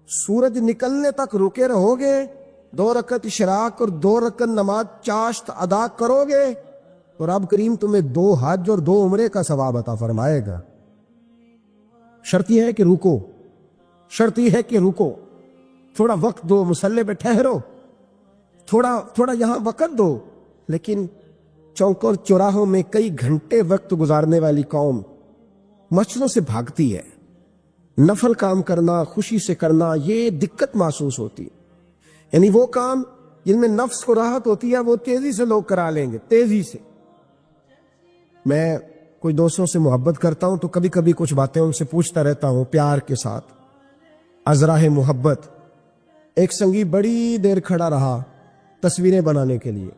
سورج نکلنے تک رکے رہو گے، 2 رکعت اشراق اور 2 رکعت نماز چاشت ادا کرو گے تو رب کریم تمہیں 2 حج اور 2 عمرے کا ثواب عطا فرمائے گا۔ شرط یہ ہے کہ رکو، شرط یہ ہے کہ رکو، تھوڑا وقت دو، مصلی پہ ٹھہرو، تھوڑا یہاں وقت دو۔ لیکن چوک اور چوراہوں میں کئی گھنٹے وقت گزارنے والی قوم مسجدوں سے بھاگتی ہے، نفل کام کرنا، خوشی سے کرنا، یہ دقت محسوس ہوتی ہے۔ یعنی وہ کام جن میں نفس کو راحت ہوتی ہے وہ تیزی سے لوگ کرا لیں گے، تیزی سے۔ میں کوئی دوستوں سے محبت کرتا ہوں تو کبھی کبھی کچھ باتیں ان سے پوچھتا رہتا ہوں پیار کے ساتھ، ازراہ محبت۔ ایک سنگی بڑی دیر کھڑا رہا تصویریں بنانے کے لیے،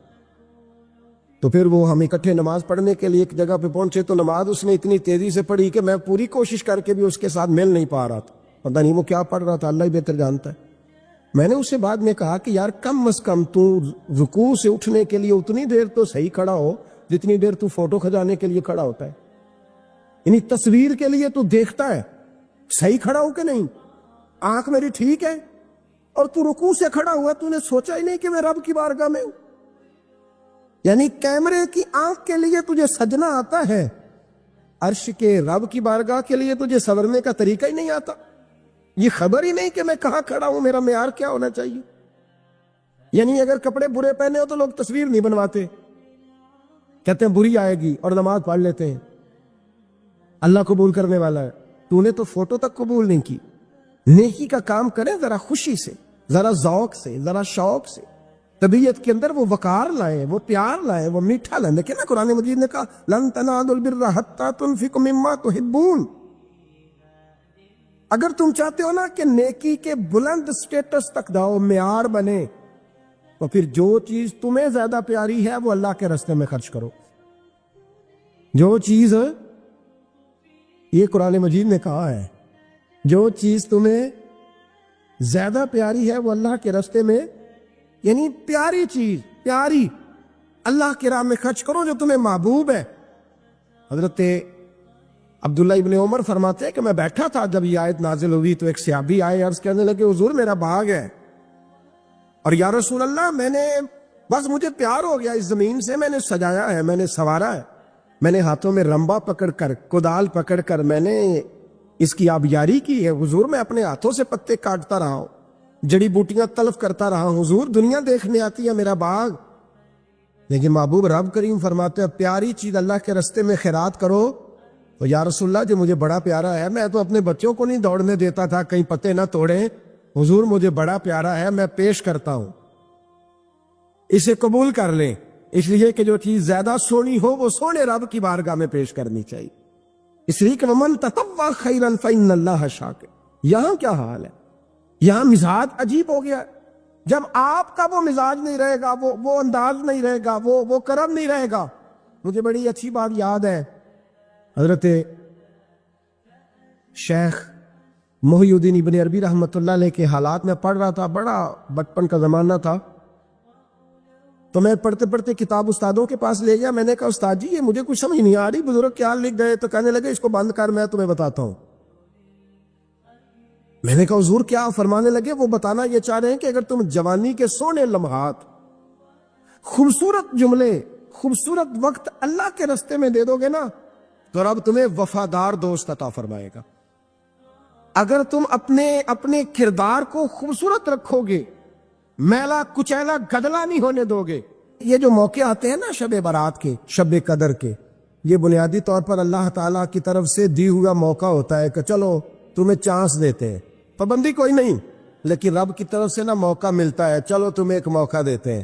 تو پھر وہ ہم اکٹھے نماز پڑھنے کے لیے ایک جگہ پہ پہنچے تو نماز اس نے اتنی تیزی سے پڑھی کہ میں پوری کوشش کر کے بھی اس کے ساتھ مل نہیں پا رہا تھا، پتہ نہیں وہ کیا پڑھ رہا تھا، اللہ ہی بہتر جانتا ہے۔ میں نے اس سے بعد میں کہا کہ یار کم از کم تو رکوع سے اٹھنے کے لیے اتنی دیر تو صحیح کھڑا ہو جتنی دیر تو فوٹو کھنچانے کے لیے کھڑا ہوتا ہے، یعنی تصویر کے لیے تو دیکھتا ہے صحیح کھڑا ہو کہ نہیں، آنکھ میری ٹھیک ہے، اور تو رکوع سے کھڑا ہوا، تو نے سوچا ہی نہیں کہ میں رب کی بارگاہ میں ہوں۔ یعنی کیمرے کی آنکھ کے لیے تجھے سجنا آتا ہے، عرش کے رب کی بارگاہ کے لیے تجھے سورنے کا طریقہ ہی نہیں آتا، یہ خبر ہی نہیں کہ میں کہاں کھڑا ہوں، میرا معیار کیا ہونا چاہیے۔ یعنی اگر کپڑے برے پہنے ہو تو لوگ تصویر نہیں بنواتے، کہتے ہیں بری آئے گی اور نماز پڑھ لیتے ہیں، اللہ قبول کرنے والا ہے۔ تو نے تو فوٹو تک قبول نہیں کی۔ نیکی کا کام کریں ذرا خوشی سے، ذرا ذوق سے، ذرا شوق سے، طبیعت کے اندر وہ وقار لائیں، وہ پیار لائیں، وہ میٹھا لائیں۔ دیکھیں نا قرآن مجید نے کہا لن تنالوا البر حتی تنفقوا مما تحبون۔ اگر تم چاہتے ہو نا کہ نیکی کے بلند سٹیٹس تک جاؤ، معیار بنے، تو پھر جو چیز تمہیں زیادہ پیاری ہے وہ اللہ کے راستے میں خرچ کرو۔ جو چیز، یہ قرآن مجید نے کہا ہے، جو چیز تمہیں زیادہ پیاری ہے وہ اللہ کے راستے میں، یعنی پیاری چیز، پیاری اللہ کی راہ میں خرچ کرو جو تمہیں محبوب ہے۔ حضرت عبداللہ ابن عمر فرماتے ہیں کہ میں بیٹھا تھا جب یہ آیت نازل ہوئی تو ایک صحابی آئے، عرض کرنے لگے حضور میرا باغ ہے، اور یا رسول اللہ میں نے بس مجھے پیار ہو گیا اس زمین سے، میں نے سجایا ہے، میں نے سنوارا ہے، میں نے ہاتھوں میں رمبا پکڑ کر، کدال پکڑ کر میں نے اس کی آبیاری کی ہے حضور، میں اپنے ہاتھوں سے پتے کاٹتا رہا ہوں، جڑی بوٹیاں تلف کرتا رہا ہوں، حضور دنیا دیکھنے آتی ہے میرا باغ۔ لیکن محبوب رب کریم فرماتے ہیں پیاری چیز اللہ کے راستے میں خیرات کرو۔ تو یا رسول اللہ جو مجھے بڑا پیارا ہے، میں تو اپنے بچوں کو نہیں دوڑنے دیتا تھا کہیں پتے نہ توڑیں، حضور مجھے بڑا پیارا ہے، میں پیش کرتا ہوں، اسے قبول کر لیں، اس لیے کہ جو چیز زیادہ سونی ہو وہ سونے رب کی بارگاہ میں پیش کرنی چاہیے، اس لیے کہ وَمَن تَطَوَّعَ خَيْرًا فَإِنَّ اللَّهَ شَاكِرٌ۔ یہاں کیا حال ہے، یہاں مزاج عجیب ہو گیا، جب آپ کا وہ مزاج نہیں رہے گا، وہ انداز نہیں رہے گا، وہ کرم نہیں رہے گا۔ مجھے بڑی اچھی بات یاد ہے، حضرت شیخ محی الدین ابن عربی رحمۃ اللہ علیہ کے حالات میں پڑھ رہا تھا، بڑا بچپن کا زمانہ تھا، تو میں پڑھتے پڑھتے کتاب استادوں کے پاس لے گیا، میں نے کہا استاد جی یہ مجھے کچھ سمجھ نہیں آ رہی، بزرگ کیا لکھ گئے؟ تو کہنے لگے اس کو بند کر، میں تمہیں بتاتا ہوں۔ میں نے کہا حضور کیا؟ فرمانے لگے وہ بتانا یہ چاہ رہے ہیں کہ اگر تم جوانی کے سونے لمحات، خوبصورت جملے، خوبصورت وقت اللہ کے راستے میں دے دو گے نا تو رب تمہیں وفادار دوست عطا فرمائے گا۔ اگر تم اپنے کردار کو خوبصورت رکھو گے، میلا کچیلا گدلا نہیں ہونے دو گے۔ یہ جو موقع آتے ہیں نا شب برات کے، شب قدر کے، یہ بنیادی طور پر اللہ تعالیٰ کی طرف سے دی ہوا موقع ہوتا ہے کہ چلو تمہیں چانس دیتے ہیں، پابندی کوئی نہیں، لیکن رب کی طرف سے نا موقع ملتا ہے، چلو تمہیں ایک موقع دیتے ہیں،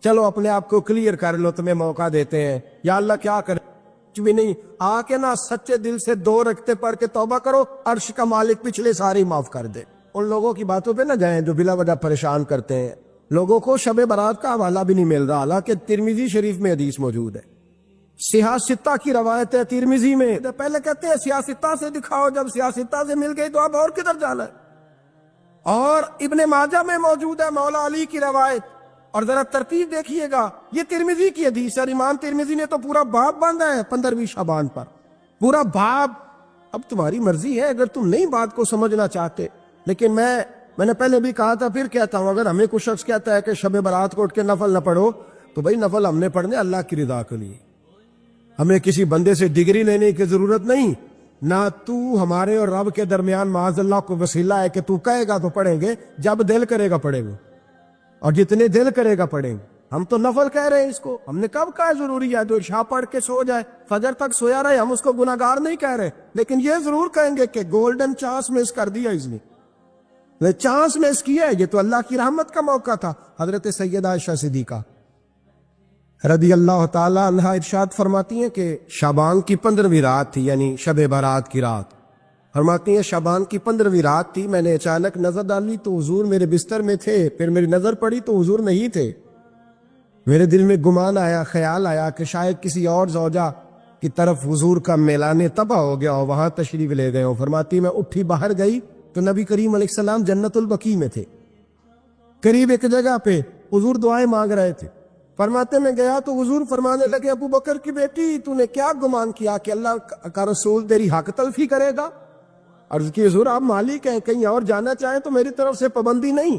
چلو اپنے آپ کو کلیئر کر لو، تمہیں موقع دیتے ہیں۔ یا اللہ کیا کرے؟ کچھ بھی نہیں، آ کے نا سچے دل سے 2 رکعتیں پڑھ کے توبہ کرو، عرش کا مالک پچھلے ساری معاف کر دے۔ ان لوگوں کی باتوں پہ نہ جائیں جو بلا وجہ پریشان کرتے ہیں، لوگوں کو شب برات کا حوالہ بھی نہیں مل رہا، حالانکہ ترمذی شریف میں حدیث موجود ہے، سیاستہ کی روایت ہے ترمذی میں۔ پہلے کہتے ہیں سیاستہ سے دکھاؤ، جب سیاستہ سے مل گئی تو اب اور کدھر جانا ہے؟ اور ابن ماجہ میں موجود ہے مولا علی کی روایت. اور ذرا ترتیب دیکھیے گا, یہ ترمذی کی حدیث ہے. امام ترمذی نے تو پورا باب باندھا ہے 15ویں شعبان پر, پورا باب. اب تمہاری مرضی ہے اگر تم نئی بات کو سمجھنا چاہتے. لیکن میں نے پہلے بھی کہا تھا, پھر کہتا ہوں, اگر ہمیں کوئی شخص کہتا ہے کہ شب برات کو اٹھ کے نفل نہ پڑھو, تو بھائی نفل ہم نے پڑھنے اللہ کی رضا کے لیے. ہمیں کسی بندے سے ڈگری لینے کی ضرورت نہیں. نہ تو ہمارے اور رب کے درمیان معاذ اللہ کو وسیلہ ہے کہ تو کہے گا تو پڑھیں گے, جب دل کرے گا پڑھیں گے, اور جتنے دل کرے گا پڑھیں گے. ہم تو نفل کہہ رہے ہیں اس کو. ہم نے کب کہا ضروری ہے جو عشاء پڑھ کے سو جائے فجر تک سویا رہے, ہم اس کو گناہگار نہیں کہہ رہے, لیکن یہ ضرور کہیں گے کہ گولڈن چانس مس کر دیا اس نے, چانس مس کیا ہے. یہ تو اللہ کی رحمت کا موقع تھا. حضرت سیدہ عائشہ صدیقہ رضی اللہ تعالی عنہا ارشاد فرماتی ہیں کہ شعبان کی 15ویں رات تھی, یعنی شب برات کی رات. فرماتی ہیں شعبان کی 15ویں رات تھی, میں نے اچانک نظر ڈالی تو حضور میرے بستر میں تھے. پھر میری نظر پڑی تو حضور نہیں تھے. میرے دل میں گمان آیا, خیال آیا کہ شاید کسی اور زوجہ کی طرف حضور کا میلان تباہ ہو گیا ہو, وہاں تشریف لے گئے ہو. فرماتی میں اٹھی باہر گئی تو نبی کریم علیہ السلام جنت البقیع میں تھے, قریب ایک جگہ پہ حضور دعائیں مانگ رہے تھے. فرماتے میں گیا تو حضور فرمانے لگے, ابو بکر کی بیٹی تو نے کیا گمان کیا کہ اللہ کا رسول تیری حق تلفی کرے گا؟ عرض کی حضور آپ مالک ہیں, کہیں اور جانا چاہیں تو میری طرف سے پابندی نہیں.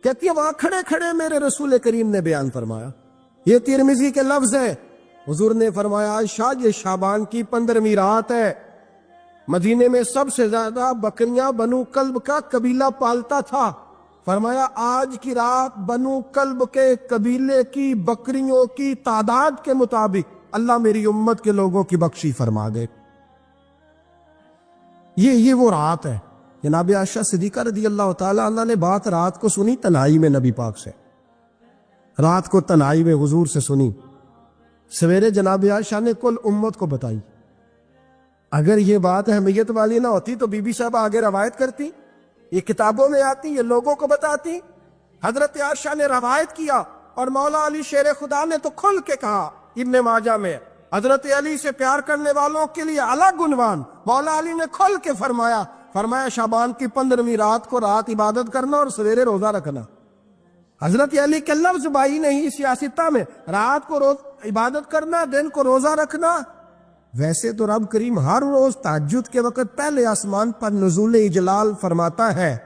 کہتی ہے وہاں کھڑے کھڑے میرے رسول کریم نے بیان فرمایا. یہ ترمذی کے لفظ ہے. حضور نے فرمایا عائشہ یہ شعبان کی 15ویں رات ہے. مدینے میں سب سے زیادہ بکریاں بنو کلب کا قبیلہ پالتا تھا. فرمایا آج کی رات بنو کلب کے قبیلے کی بکریوں کی تعداد کے مطابق اللہ میری امت کے لوگوں کی بخشی فرما دے. یہ وہ رات ہے. جناب عائشہ صدیقہ رضی اللہ تعالی عنہ نے بات رات کو سنی تنہائی میں نبی پاک سے, رات کو تنہائی میں حضور سے سنی. سویرے جناب عائشہ نے کل امت کو بتائی. اگر یہ بات اہمیت والی نہ ہوتی تو بی بی صاحب آگے روایت کرتی, یہ کتابوں میں آتی, یہ لوگوں کو بتاتی. حضرت عائشہ نے روایت کیا اور مولا علی شیر خدا نے تو کھل کے کہا ابن ماجہ میں, حضرت علی سے پیار کرنے والوں کے لیے الگ عنوان. مولا علی نے کھل کے فرمایا شعبان کی 15ویں رات کو رات عبادت کرنا اور سویرے روزہ رکھنا. حضرت علی کے لفظ بائی نہیں سیاستہ میں, رات کو روز عبادت کرنا, دن کو روزہ رکھنا. ویسے تو رب کریم ہر روز تہجد کے وقت پہلے آسمان پر نزول اجلال فرماتا ہے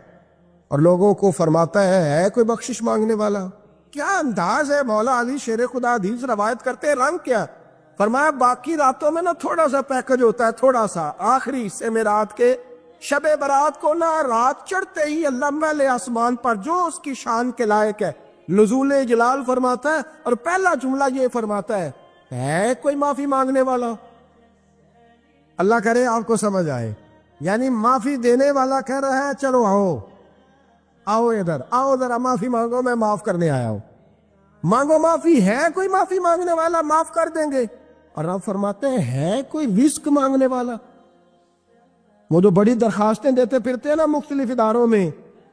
اور لوگوں کو فرماتا ہے کوئی بخشش مانگنے والا. کیا انداز ہے مولا علی شیر خدا حدیث روایت کرتے ہیں, رنگ کیا. فرمایا باقی راتوں میں نا تھوڑا سا پیکج ہوتا ہے, تھوڑا سا آخری حصے میں رات کے شب برات کو نا رات چڑھتے ہی اللہ پہلے آسمان پر جو اس کی شان کے لائق ہے نزول اجلال فرماتا ہے, اور پہلا جملہ یہ فرماتا ہے کوئی معافی مانگنے والا. اللہ کرے آپ کو سمجھ آئے. یعنی معافی دینے والا کہہ رہا ہے چلو آؤ ادھر, آؤ ذرا معافی مانگو, میں معاف کرنے آیا ہوں. مانگو معافی. ہے کوئی معافی مانگنے والا, معاف کر دیں گے. اور آپ فرماتے ہیں ہے کوئی رزق مانگنے والا. وہ جو بڑی درخواستیں دیتے پھرتے ہیں نا مختلف اداروں میں,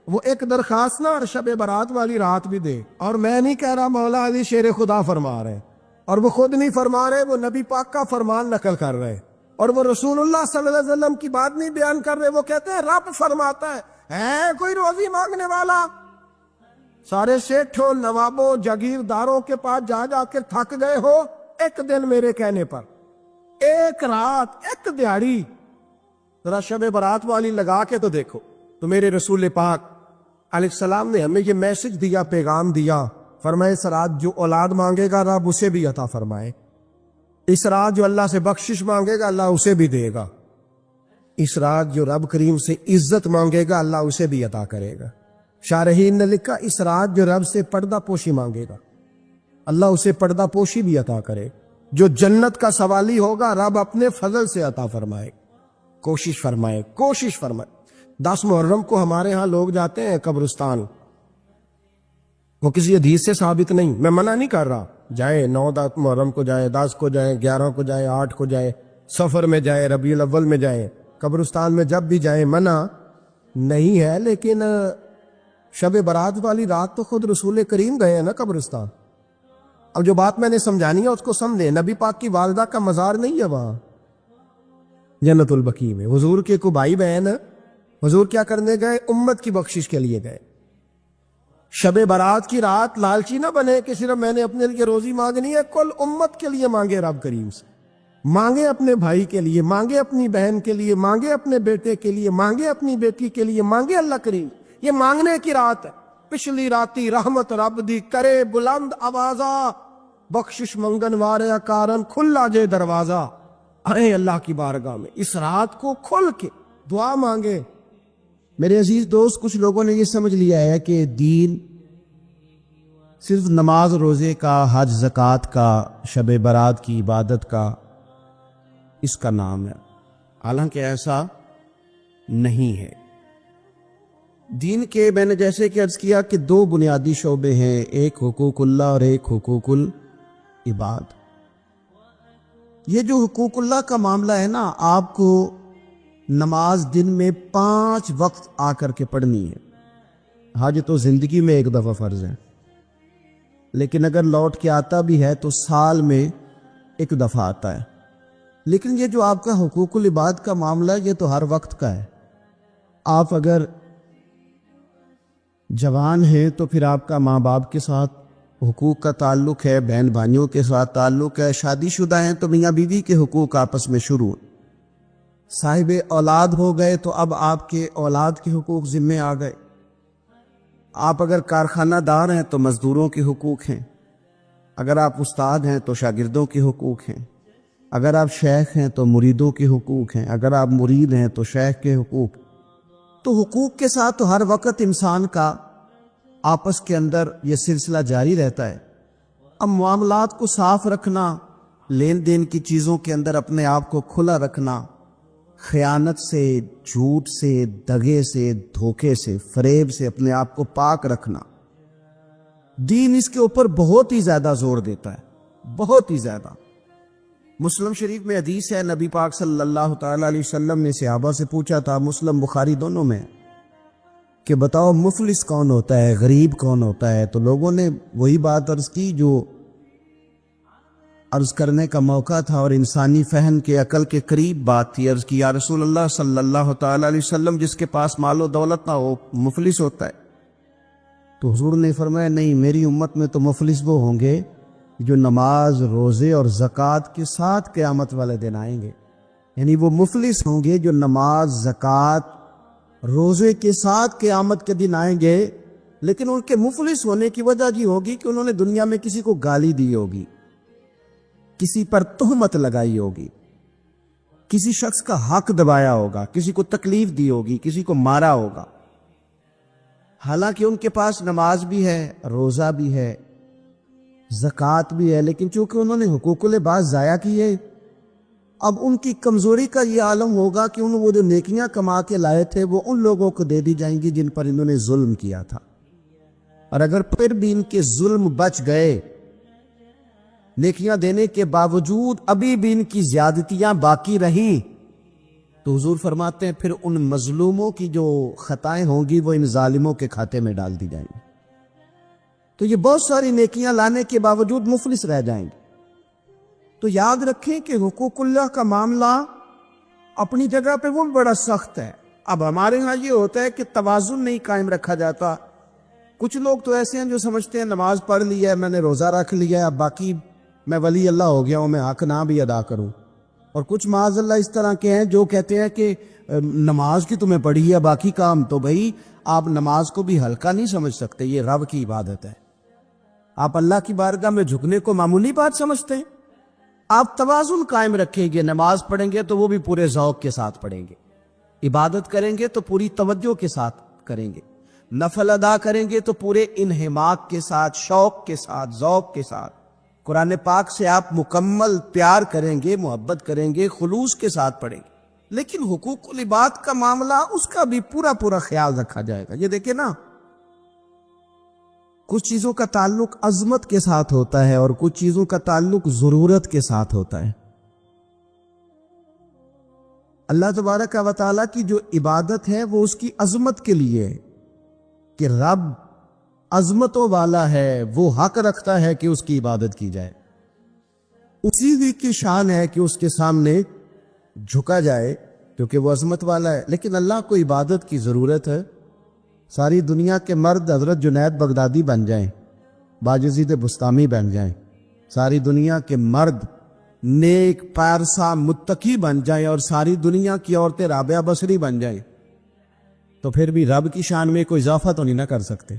وہ ایک درخواست نا اور شب برات والی رات بھی دے. اور میں نہیں کہہ رہا مولا علی شیر خدا فرما رہے, اور وہ خود نہیں فرما رہے, وہ نبی پاک کا فرمان نقل کر رہے, اور وہ رسول اللہ صلی اللہ علیہ وسلم کی بات نہیں بیان کر رہے. وہ کہتے ہیں رب فرماتا ہے کوئی روزی مانگنے والا. سارے سیٹھوں, نوابوں, جاگیرداروں کے پاس جا کے تھک گئے ہو, ایک دن میرے کہنے پر, ایک رات, ایک دیہڑی ذرا شب برات والی لگا کے تو دیکھو. تو میرے رسول پاک علیہ السلام نے ہمیں یہ میسج دیا, پیغام دیا. فرمائے اس رات جو اولاد مانگے گا رب اسے بھی عطا فرمائے. اس رات جو اللہ سے بخشش مانگے گا اللہ اسے بھی دے گا. اس رات جو رب کریم سے عزت مانگے گا اللہ اسے بھی عطا کرے گا. شارحین نے لکھا اس رات جو رب سے پردہ پوشی مانگے گا اللہ اسے پردہ پوشی بھی عطا کرے. جو جنت کا سوالی ہوگا رب اپنے فضل سے عطا فرمائے. کوشش فرمائے. 10 محرم کو ہمارے ہاں لوگ جاتے ہیں قبرستان. وہ کسی حدیث سے ثابت نہیں, میں منع نہیں کر رہا, جائیں 9 محرم کو جائیں, 10 کو جائیں, 11 کو جائیں, 8 کو جائیں, سفر میں جائیں, ربیع الاول میں جائیں, قبرستان میں جب بھی جائیں, منع نہیں ہے. لیکن شب برات والی رات تو خود رسول کریم گئے ہیں نا قبرستان. اب جو بات میں نے سمجھانی ہے اس کو سمجھیں. نبی پاک کی والدہ کا مزار نہیں ہے وہاں جنت البقیع میں. حضور کے کو بھائی بہن حضور کیا کرنے گئے؟ امت کی بخشش کے لیے گئے۔ شب برات کی رات لالچی نہ بنے کہ صرف میں نے اپنے لیے روزی مانگنی ہے، کل امت کے لیے مانگے، رب کریم سے مانگے، اپنے بھائی کے لیے مانگے، اپنی بہن کے لیے مانگے، اپنے بیٹے کے لیے مانگے، اپنی بیٹی کے لیے مانگے۔ اللہ کریم یہ مانگنے کی رات ہے۔ پچھلی راتی رحمت رب دی کرے بلند آوازہ، بخشش منگن وارے کارن کھلا جے دروازہ۔ آئے اللہ کی بارگاہ میں اس رات کو کھل کے دعا مانگے۔ میرے عزیز دوست، کچھ لوگوں نے یہ سمجھ لیا ہے کہ دین صرف نماز روزے کا، حج زکوٰۃ کا، شب برات کی عبادت کا، اس کا نام ہے، حالانکہ ایسا نہیں ہے۔ دین کے میں نے جیسے کہ عرض کیا کہ دو بنیادی شعبے ہیں، ایک حقوق اللہ اور ایک حقوق العباد۔ یہ جو حقوق اللہ کا معاملہ ہے نا، آپ کو نماز دن میں 5 وقت آ کر کے پڑھنی ہے۔ حج تو زندگی میں ایک دفعہ فرض ہے، لیکن اگر لوٹ کے آتا بھی ہے تو سال میں ایک دفعہ آتا ہے۔ لیکن یہ جو آپ کا حقوق العباد کا معاملہ ہے، یہ تو ہر وقت کا ہے۔ آپ اگر جوان ہیں تو پھر آپ کا ماں باپ کے ساتھ حقوق کا تعلق ہے، بہن بھائیوں کے ساتھ تعلق ہے، شادی شدہ ہیں تو میاں بیوی کے حقوق آپس میں شروع، صاحب اولاد ہو گئے تو اب آپ کے اولاد کے حقوق ذمے آ گئے، آپ اگر کارخانہ دار ہیں تو مزدوروں کے حقوق ہیں، اگر آپ استاد ہیں تو شاگردوں کے حقوق ہیں، اگر آپ شیخ ہیں تو مریدوں کے حقوق ہیں، اگر آپ مرید ہیں تو شیخ کے حقوق۔ تو حقوق کے ساتھ تو ہر وقت انسان کا آپس کے اندر یہ سلسلہ جاری رہتا ہے۔ اب معاملات کو صاف رکھنا، لین دین کی چیزوں کے اندر اپنے آپ کو کھلا رکھنا، خیانت سے، جھوٹ سے، دغے سے، دھوکے سے، فریب سے اپنے آپ کو پاک رکھنا، دین اس کے اوپر بہت ہی زیادہ زور دیتا ہے، بہت ہی زیادہ۔ مسلم شریف میں حدیث ہے، نبی پاک صلی اللہ تعالی علیہ وسلم نے صحابہ سے پوچھا تھا، مسلم بخاری دونوں میں، کہ بتاؤ مفلس کون ہوتا ہے، غریب کون ہوتا ہے؟ تو لوگوں نے وہی بات عرض کی جو عرض کرنے کا موقع تھا اور انسانی فہم کے عقل کے قریب بات تھی۔ عرض کی یا رسول اللہ صلی اللہ تعالی علیہ وسلم، جس کے پاس مال و دولت نہ ہو مفلس ہوتا ہے؟ تو حضور نے فرمایا نہیں، میری امت میں تو مفلس وہ ہوں گے جو نماز، روزے اور زکوٰۃ کے ساتھ قیامت والے دن آئیں گے۔ یعنی وہ مفلس ہوں گے جو نماز، زکوٰۃ، روزے کے ساتھ قیامت کے دن آئیں گے، لیکن ان کے مفلس ہونے کی وجہ یہ ہوگی کہ انہوں نے دنیا میں کسی کو گالی دی ہوگی، کسی پر تہمت لگائی ہوگی، کسی شخص کا حق دبایا ہوگا، کسی کو تکلیف دی ہوگی، کسی کو مارا ہوگا، حالانکہ ان کے پاس نماز بھی ہے، روزہ بھی ہے، زکوٰۃ بھی ہے، لیکن چونکہ انہوں نے حقوق العباد ضائع کیے، اب ان کی کمزوری کا یہ عالم ہوگا کہ وہ جو نیکیاں کما کے لائے تھے وہ ان لوگوں کو دے دی جائیں گی جن پر انہوں نے ظلم کیا تھا۔ اور اگر پھر بھی ان کے ظلم بچ گئے، نیکیاں دینے کے باوجود ابھی بھی ان کی زیادتیاں باقی رہیں، تو حضور فرماتے ہیں پھر ان مظلوموں کی جو خطائیں ہوں گی وہ ان ظالموں کے کھاتے میں ڈال دی جائیں گی۔ تو یہ بہت ساری نیکیاں لانے کے باوجود مفلس رہ جائیں گے۔ تو یاد رکھیں کہ حقوق اللہ کا معاملہ اپنی جگہ پہ وہ بڑا سخت ہے۔ اب ہمارے ہاں یہ ہوتا ہے کہ توازن نہیں قائم رکھا جاتا۔ کچھ لوگ تو ایسے ہیں جو سمجھتے ہیں نماز پڑھ لی ہے، میں نے روزہ رکھ لیا ہے، اب باقی میں ولی اللہ ہو گیا ہوں، میں حق نہ بھی ادا کروں۔ اور کچھ معاذ اللہ اس طرح کے ہیں جو کہتے ہیں کہ نماز کی تمہیں پڑھی ہے، باقی کام تو بھائی آپ نماز کو بھی ہلکا نہیں سمجھ سکتے، یہ رب کی عبادت ہے۔ آپ اللہ کی بارگاہ میں جھکنے کو معمولی بات سمجھتے ہیں؟ آپ توازن قائم رکھیں گے، نماز پڑھیں گے تو وہ بھی پورے ذوق کے ساتھ پڑھیں گے، عبادت کریں گے تو پوری توجہ کے ساتھ کریں گے، نفل ادا کریں گے تو پورے انہماک کے ساتھ، شوق کے ساتھ، ذوق کے ساتھ۔ قرآن پاک سے آپ مکمل پیار کریں گے، محبت کریں گے، خلوص کے ساتھ پڑھیں گے۔ لیکن حقوق العباد کا معاملہ، اس کا بھی پورا خیال رکھا جائے گا۔ یہ دیکھیں نا، کچھ چیزوں کا تعلق عظمت کے ساتھ ہوتا ہے اور کچھ چیزوں کا تعلق ضرورت کے ساتھ ہوتا ہے۔ اللہ تبارک و تعالیٰ کی جو عبادت ہے وہ اس کی عظمت کے لیے ہے کہ رب عظمتوں والا ہے، وہ حق رکھتا ہے کہ اس کی عبادت کی جائے، اسی کی شان ہے کہ اس کے سامنے جھکا جائے، کیونکہ وہ عظمت والا ہے. لیکن اللہ کو عبادت کی ضرورت ہے. ساری دنیا کے مرد حضرت جنید بغدادی بن جائیں, باجزید بستامی بن جائیں, ساری دنیا کے مرد نیک پارسا متقی بن جائیں, اور ساری دنیا کی عورتیں رابعہ بصری بن جائیں, تو پھر بھی رب کی شان میں کوئی اضافہ تو نہیں نہ کر سکتے.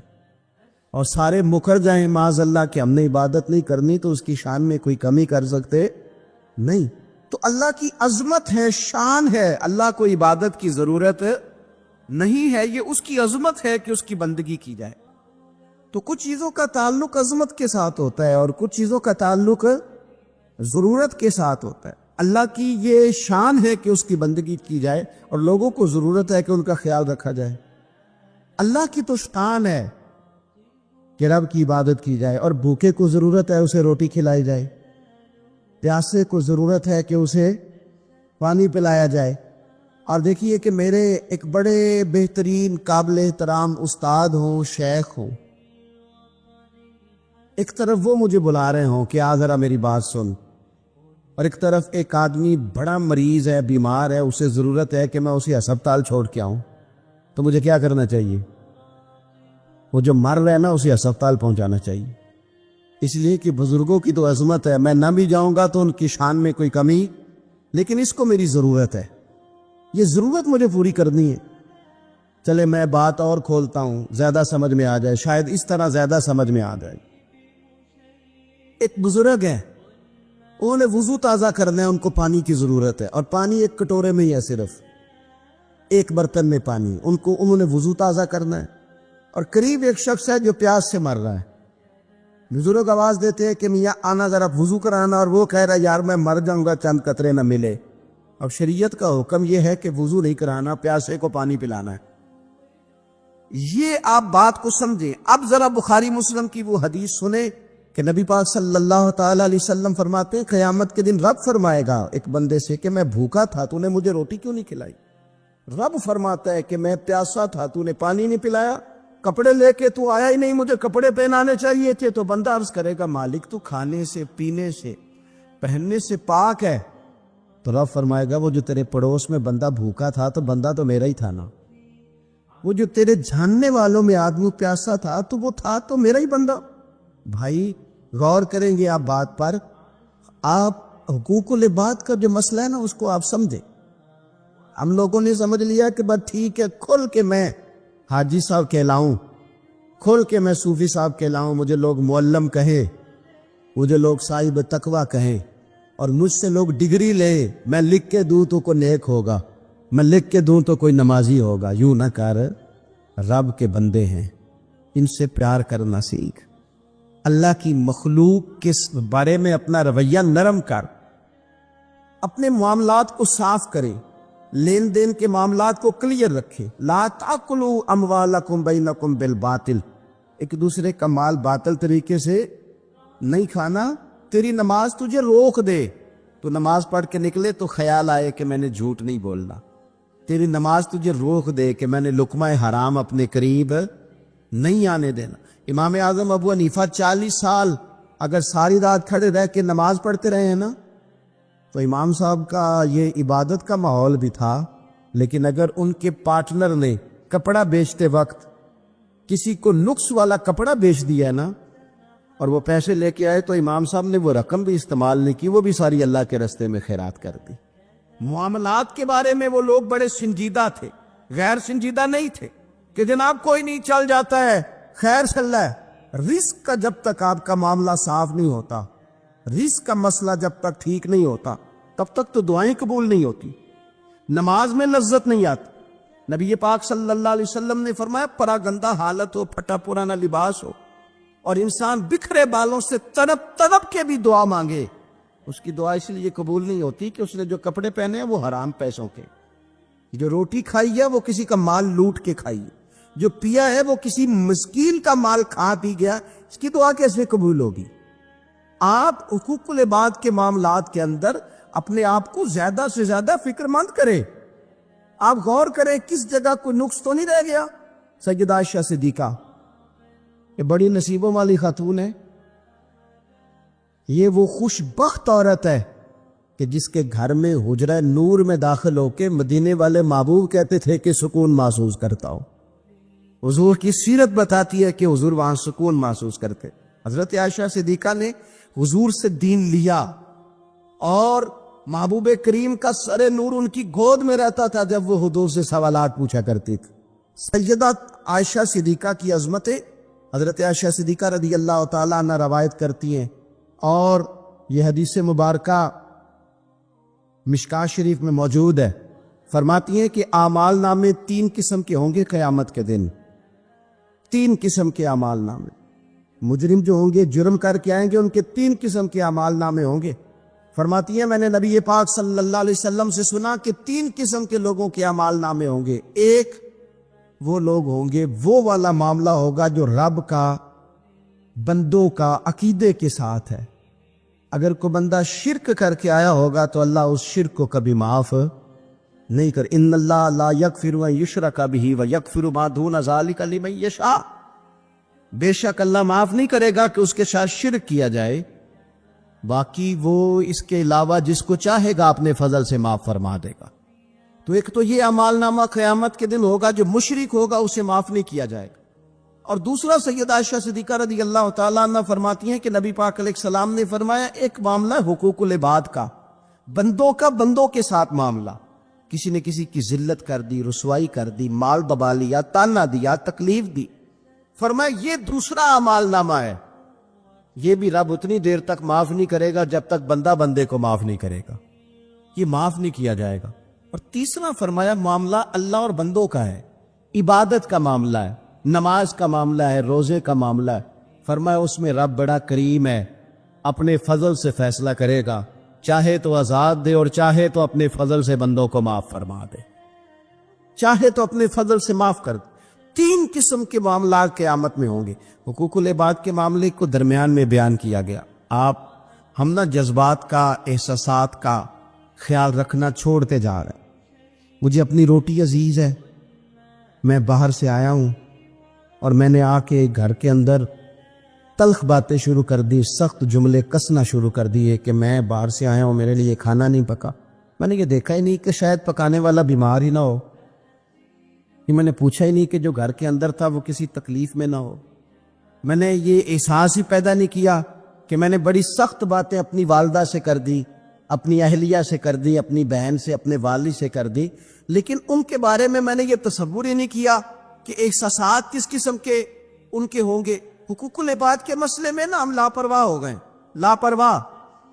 اور سارے مکر جائیں معاذ اللہ کہ ہم نے عبادت نہیں کرنی, تو اس کی شان میں کوئی کمی کر سکتے نہیں. تو اللہ کی عظمت ہے, شان ہے, اللہ کو عبادت کی ضرورت نہیں ہے. یہ اس کی عظمت ہے کہ اس کی بندگی کی جائے. تو کچھ چیزوں کا تعلق عظمت کے ساتھ ہوتا ہے اور کچھ چیزوں کا تعلق ضرورت کے ساتھ ہوتا ہے. اللہ کی یہ شان ہے کہ اس کی بندگی کی جائے, اور لوگوں کو ضرورت ہے کہ ان کا خیال رکھا جائے. اللہ کی تو شان ہے کہ رب کی عبادت کی جائے, اور بھوکے کو ضرورت ہے اسے روٹی کھلائی جائے, پیاسے کو ضرورت ہے کہ اسے پانی پلایا جائے. اور دیکھیے کہ میرے ایک بڑے بہترین قابل احترام استاد ہوں, شیخ ہوں, ایک طرف وہ مجھے بلا رہے ہوں کہ آ ذرا میری بات سن, اور ایک طرف ایک آدمی بڑا مریض ہے, بیمار ہے, اسے ضرورت ہے کہ میں اسے ہسپتال چھوڑ کے آؤں, تو مجھے کیا کرنا چاہیے؟ وہ جو مر رہا ہے نا اسے ہسپتال پہنچانا چاہیے. اس لیے کہ بزرگوں کی تو عظمت ہے, میں نہ بھی جاؤں گا تو ان کی شان میں کوئی کمی, لیکن اس کو میری ضرورت ہے, یہ ضرورت مجھے پوری کرنی ہے. چلے میں بات اور کھولتا ہوں, زیادہ سمجھ میں آ جائے, شاید اس طرح زیادہ سمجھ میں آ جائے. ایک بزرگ ہے, انہوں نے وضو تازہ کرنا ہے, ان کو پانی کی ضرورت ہے, اور پانی ایک کٹورے میں ہی ہے, صرف ایک برتن میں پانی, انہوں نے وضو تازہ کرنا ہے. اور قریب ایک شخص ہے جو پیاس سے مر رہا ہے. بزرگ آواز دیتے ہیں کہ میاں آنا ذرا وضو کرانا, اور وہ کہہ رہا ہے یار میں مر جاؤں گا چند قطرے نہ ملے. اب شریعت کا حکم یہ ہے کہ وضو نہیں کرانا, پیاسے کو پانی پلانا ہے. یہ آپ بات کو سمجھیں. اب ذرا بخاری مسلم کی وہ حدیث سنیں کہ نبی پاک صلی اللہ تعالی علیہ وسلم فرماتے ہیں قیامت کے دن رب فرمائے گا ایک بندے سے کہ میں بھوکا تھا, تو نے مجھے روٹی کیوں نہیں کھلائی؟ رب فرماتا ہے کہ میں پیاسا تھا, تو نے پانی نہیں پلایا. کپڑے لے کے تو آیا ہی نہیں, مجھے کپڑے پہنانے چاہیے تھے. تو بندہ عرض کرے گا مالک تو کھانے سے, پینے سے, پہننے سے پاک ہے. تو رب فرمائے گا وہ جو تیرے پڑوس میں بندہ بھوکا تھا تو بندہ تو میرا ہی تھا نا. وہ جو تیرے جاننے والوں میں آدمی پیاسا تھا تو وہ تھا تو میرا ہی بندہ. بھائی غور کریں گے آپ بات پر, آپ حقوق العباد کا جو مسئلہ ہے نا اس کو آپ سمجھیں. ہم لوگوں نے سمجھ لیا کہ بس ٹھیک ہے, کھل کے میں حاجی صاحب کہلاؤں, کھل کے میں صوفی صاحب کہلاؤں, مجھے لوگ معلم کہیں, مجھے لوگ صاحب تقویٰ کہیں, اور مجھ سے لوگ ڈگری لے, میں لکھ کے دوں تو کوئی نیک ہوگا, میں لکھ کے دوں تو کوئی نمازی ہوگا. یوں نہ کر, رب کے بندے ہیں, ان سے پیار کرنا سیکھ. اللہ کی مخلوق کے بارے میں اپنا رویہ نرم کر, اپنے معاملات کو صاف کرے, لین دین کے معاملات کو کلیئر رکھے. لا تاکلوا اموالکم بینکم بالباطل, ایک دوسرے کا مال باطل طریقے سے نہیں کھانا. تیری نماز تجھے روک دے, تو نماز پڑھ کے نکلے تو خیال آئے کہ میں نے جھوٹ نہیں بولنا. تیری نماز تجھے روک دے کہ میں نے لقمہ حرام اپنے قریب نہیں آنے دینا. امام اعظم ابو حنیفہ 40 سال اگر ساری رات کھڑے رہ کے نماز پڑھتے رہے ہیں نا, تو امام صاحب کا یہ عبادت کا ماحول بھی تھا. لیکن اگر ان کے پارٹنر نے کپڑا بیچتے وقت کسی کو نقص والا کپڑا بیچ دیا ہے نا, اور وہ پیسے لے کے آئے, تو امام صاحب نے وہ رقم بھی استعمال نہیں کی, وہ بھی ساری اللہ کے رستے میں خیرات کر دی. معاملات کے بارے میں وہ لوگ بڑے سنجیدہ تھے, غیر سنجیدہ نہیں تھے کہ جناب کوئی نہیں چل جاتا ہے, خیر صلی اللہ ہے. رزق کا جب تک آپ کا معاملہ صاف نہیں ہوتا, رزق کا مسئلہ جب تک ٹھیک نہیں ہوتا, تب تک تو دعائیں قبول نہیں ہوتی, نماز میں لذت نہیں آتی. نبی پاک صلی اللہ علیہ وسلم نے فرمایا پرا گندہ حالت ہو, پھٹا پرانا لباس ہو, اور انسان بکھرے بالوں سے تڑپ تڑپ کے بھی دعا مانگے, اس کی دعا اس لیے قبول نہیں ہوتی کہ اس نے جو کپڑے پہنے ہیں وہ حرام پیسوں کے, جو روٹی کھائی ہے وہ کسی کا مال لوٹ کے کھائی ہے, جو پیا ہے وہ کسی مسکین کا مال کھا پی گیا, اس کی دعا کیسے قبول ہوگی؟ آپ حقوق العباد کے معاملات کے اندر اپنے آپ کو زیادہ سے زیادہ فکر مند کریں. آپ غور کریں کس جگہ کوئی نقص تو نہیں رہ گیا. سیدہ عائشہ صدیقہ یہ بڑی نصیبوں والی خاتون ہے, یہ وہ خوش بخت عورت ہے کہ جس کے گھر میں حجرہ نور میں داخل ہو کے مدینے والے محبوب کہتے تھے کہ سکون محسوس کرتا ہو. حضور کی سیرت بتاتی ہے کہ حضور وہاں سکون محسوس کرتے. حضرت عائشہ صدیقہ نے حضور سے دین لیا اور محبوب کریم کا سر نور ان کی گود میں رہتا تھا جب وہ حضور سے سوالات پوچھا کرتی تھی. سیدہ عائشہ صدیقہ کی عظمتیں حضرت عائشہ صدیقہ رضی اللہ تعالیٰ عنہ روایت کرتی ہیں، اور یہ حدیث مبارکہ مشکاہ شریف میں موجود ہے. فرماتی ہیں کہ اعمال نامے 3 قسم کے ہوں گے قیامت کے دن. 3 قسم کے اعمال نامے. مجرم جو ہوں گے، جرم کر کے آئیں گے، ان کے 3 قسم کے اعمال نامے ہوں گے. فرماتی ہیں میں نے نبی پاک صلی اللہ علیہ وسلم سے سنا کہ 3 قسم کے لوگوں کے اعمال نامے ہوں گے. ایک وہ لوگ ہوں گے، وہ والا معاملہ ہوگا جو رب کا بندوں کا عقیدے کے ساتھ ہے. اگر کوئی بندہ شرک کر کے آیا ہوگا تو اللہ اس شرک کو کبھی معاف نہیں کر. ان اللہ لا یغفر ان یشرک بہ ویغفر ما دون ذلک لمن یشاء. بے شک اللہ معاف نہیں کرے گا کہ اس کے ساتھ شرک کیا جائے، باقی وہ اس کے علاوہ جس کو چاہے گا اپنے فضل سے معاف فرما دے گا. تو ایک تو یہ اعمال نامہ قیامت کے دن ہوگا، جو مشرک ہوگا اسے معاف نہیں کیا جائے گا. اور دوسرا سیدہ عائشہ صدیقہ رضی اللہ تعالیٰ عنہ فرماتی ہیں کہ نبی پاک علیہ السلام نے فرمایا ایک معاملہ ہے حقوق العباد کا، بندوں کا بندوں کے ساتھ معاملہ. کسی نے کسی کی ذلت کر دی، رسوائی کر دی، مال دبا لیا، تانا دیا، تکلیف دی. فرمایا یہ دوسرا اعمال نامہ ہے، یہ بھی رب اتنی دیر تک معاف نہیں کرے گا جب تک بندہ بندے کو معاف نہیں کرے گا، یہ معاف نہیں کیا جائے گا. اور تیسرا فرمایا معاملہ اللہ اور بندوں کا ہے، عبادت کا معاملہ ہے، نماز کا معاملہ ہے، روزے کا معاملہ ہے. فرمایا اس میں رب بڑا کریم ہے، اپنے فضل سے فیصلہ کرے گا، چاہے تو آزاد دے اور چاہے تو اپنے فضل سے بندوں کو معاف فرما دے، چاہے تو اپنے فضل سے معاف کر دے. 3 قسم کے معاملات قیامت میں ہوں گے. حقوق العباد کے معاملے کو درمیان میں بیان کیا گیا. ہم نہ جذبات کا، احساسات کا خیال رکھنا چھوڑتے جا رہے ہیں. مجھے اپنی روٹی عزیز ہے، میں باہر سے آیا ہوں اور میں نے آ کے گھر کے اندر تلخ باتیں شروع کر دی، سخت جملے کسنا شروع کر دیے کہ میں باہر سے آیا ہوں، میرے لیے کھانا نہیں پکا. میں نے یہ دیکھا ہی نہیں کہ شاید پکانے والا بیمار ہی نہ ہو، یہ میں نے پوچھا ہی نہیں کہ جو گھر کے اندر تھا وہ کسی تکلیف میں نہ ہو. میں نے یہ احساس ہی پیدا نہیں کیا کہ میں نے بڑی سخت باتیں اپنی والدہ سے کر دی، اپنی اہلیہ سے کر دی، اپنی بہن سے، اپنے والد سے کر دی، لیکن ان کے بارے میں نے یہ تصور ہی نہیں کیا کہ احساسات کس قسم کے ان کے ہوں گے. حقوق العباد کے مسئلے میں نا ہم لاپرواہ ہو گئے، لاپرواہ.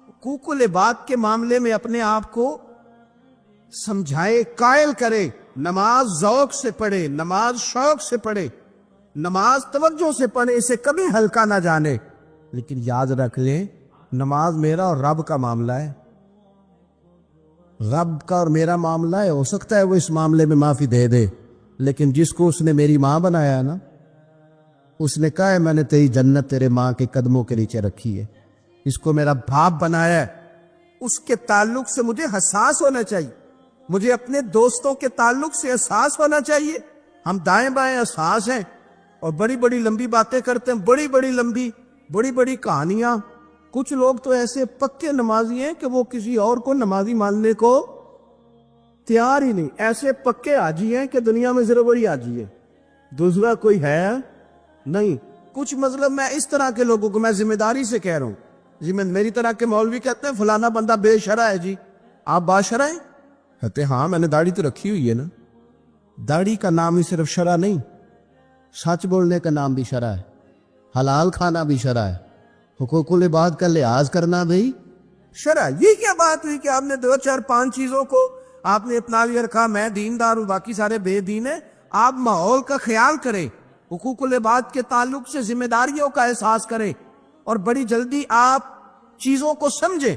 حقوق العباد کے معاملے میں اپنے آپ کو سمجھائے، قائل کرے، نماز ذوق سے پڑھے، نماز شوق سے پڑھے، نماز توجہ سے پڑھے، اسے کبھی ہلکا نہ جانے. لیکن یاد رکھ لیں نماز میرا اور رب کا معاملہ ہے، رب کا اور میرا معاملہ ہے. ہو سکتا ہے وہ اس معاملے میں معافی دے دے، لیکن جس کو اس نے میری ماں بنایا ہے نا، اس نے کہا ہے میں نے تیری جنت تیرے ماں کے قدموں کے نیچے رکھی ہے. اس کو میرا باپ بنایا ہے، اس کے تعلق سے مجھے حساس ہونا چاہیے، مجھے اپنے دوستوں کے تعلق سے احساس ہونا چاہیے. ہم دائیں بائیں احساس ہیں اور بڑی بڑی لمبی باتیں کرتے ہیں، بڑی بڑی لمبی بڑی بڑی کہانیاں. کچھ لوگ تو ایسے پکے نمازی ہیں کہ وہ کسی اور کو نمازی ماننے کو تیار ہی نہیں. ایسے پکے حاجی ہیں کہ دنیا میں ذرا بڑی حاجی ہے، دوسرا کوئی ہے نہیں. کچھ مطلب میں اس طرح کے لوگوں کو میں ذمہ داری سے کہہ رہا ہوں جی، میں میری طرح کے مولوی کہتے ہیں فلانا بندہ بے شرع ہے. جی آپ باشرع ہیں؟ کہتے ہاں میں نے داڑھی تو رکھی ہوئی ہے نا. داڑھی کا نام ہی صرف شرع نہیں، سچ بولنے کا نام بھی شرع ہے، حلال کھانا بھی شرع ہے، حقوق العباد کا لحاظ کرنا بھی شرع. یہ کیا بات ہوئی کہ آپ نے 2 4 5 چیزوں کو آپ نے اپنا لیا رکھا، میں دیندار ہوں باقی سارے بے دین ہیں. آپ ماحول کا خیال کریں، حقوق العباد کے تعلق سے ذمہ داریوں کا احساس کریں اور بڑی جلدی آپ چیزوں کو سمجھیں.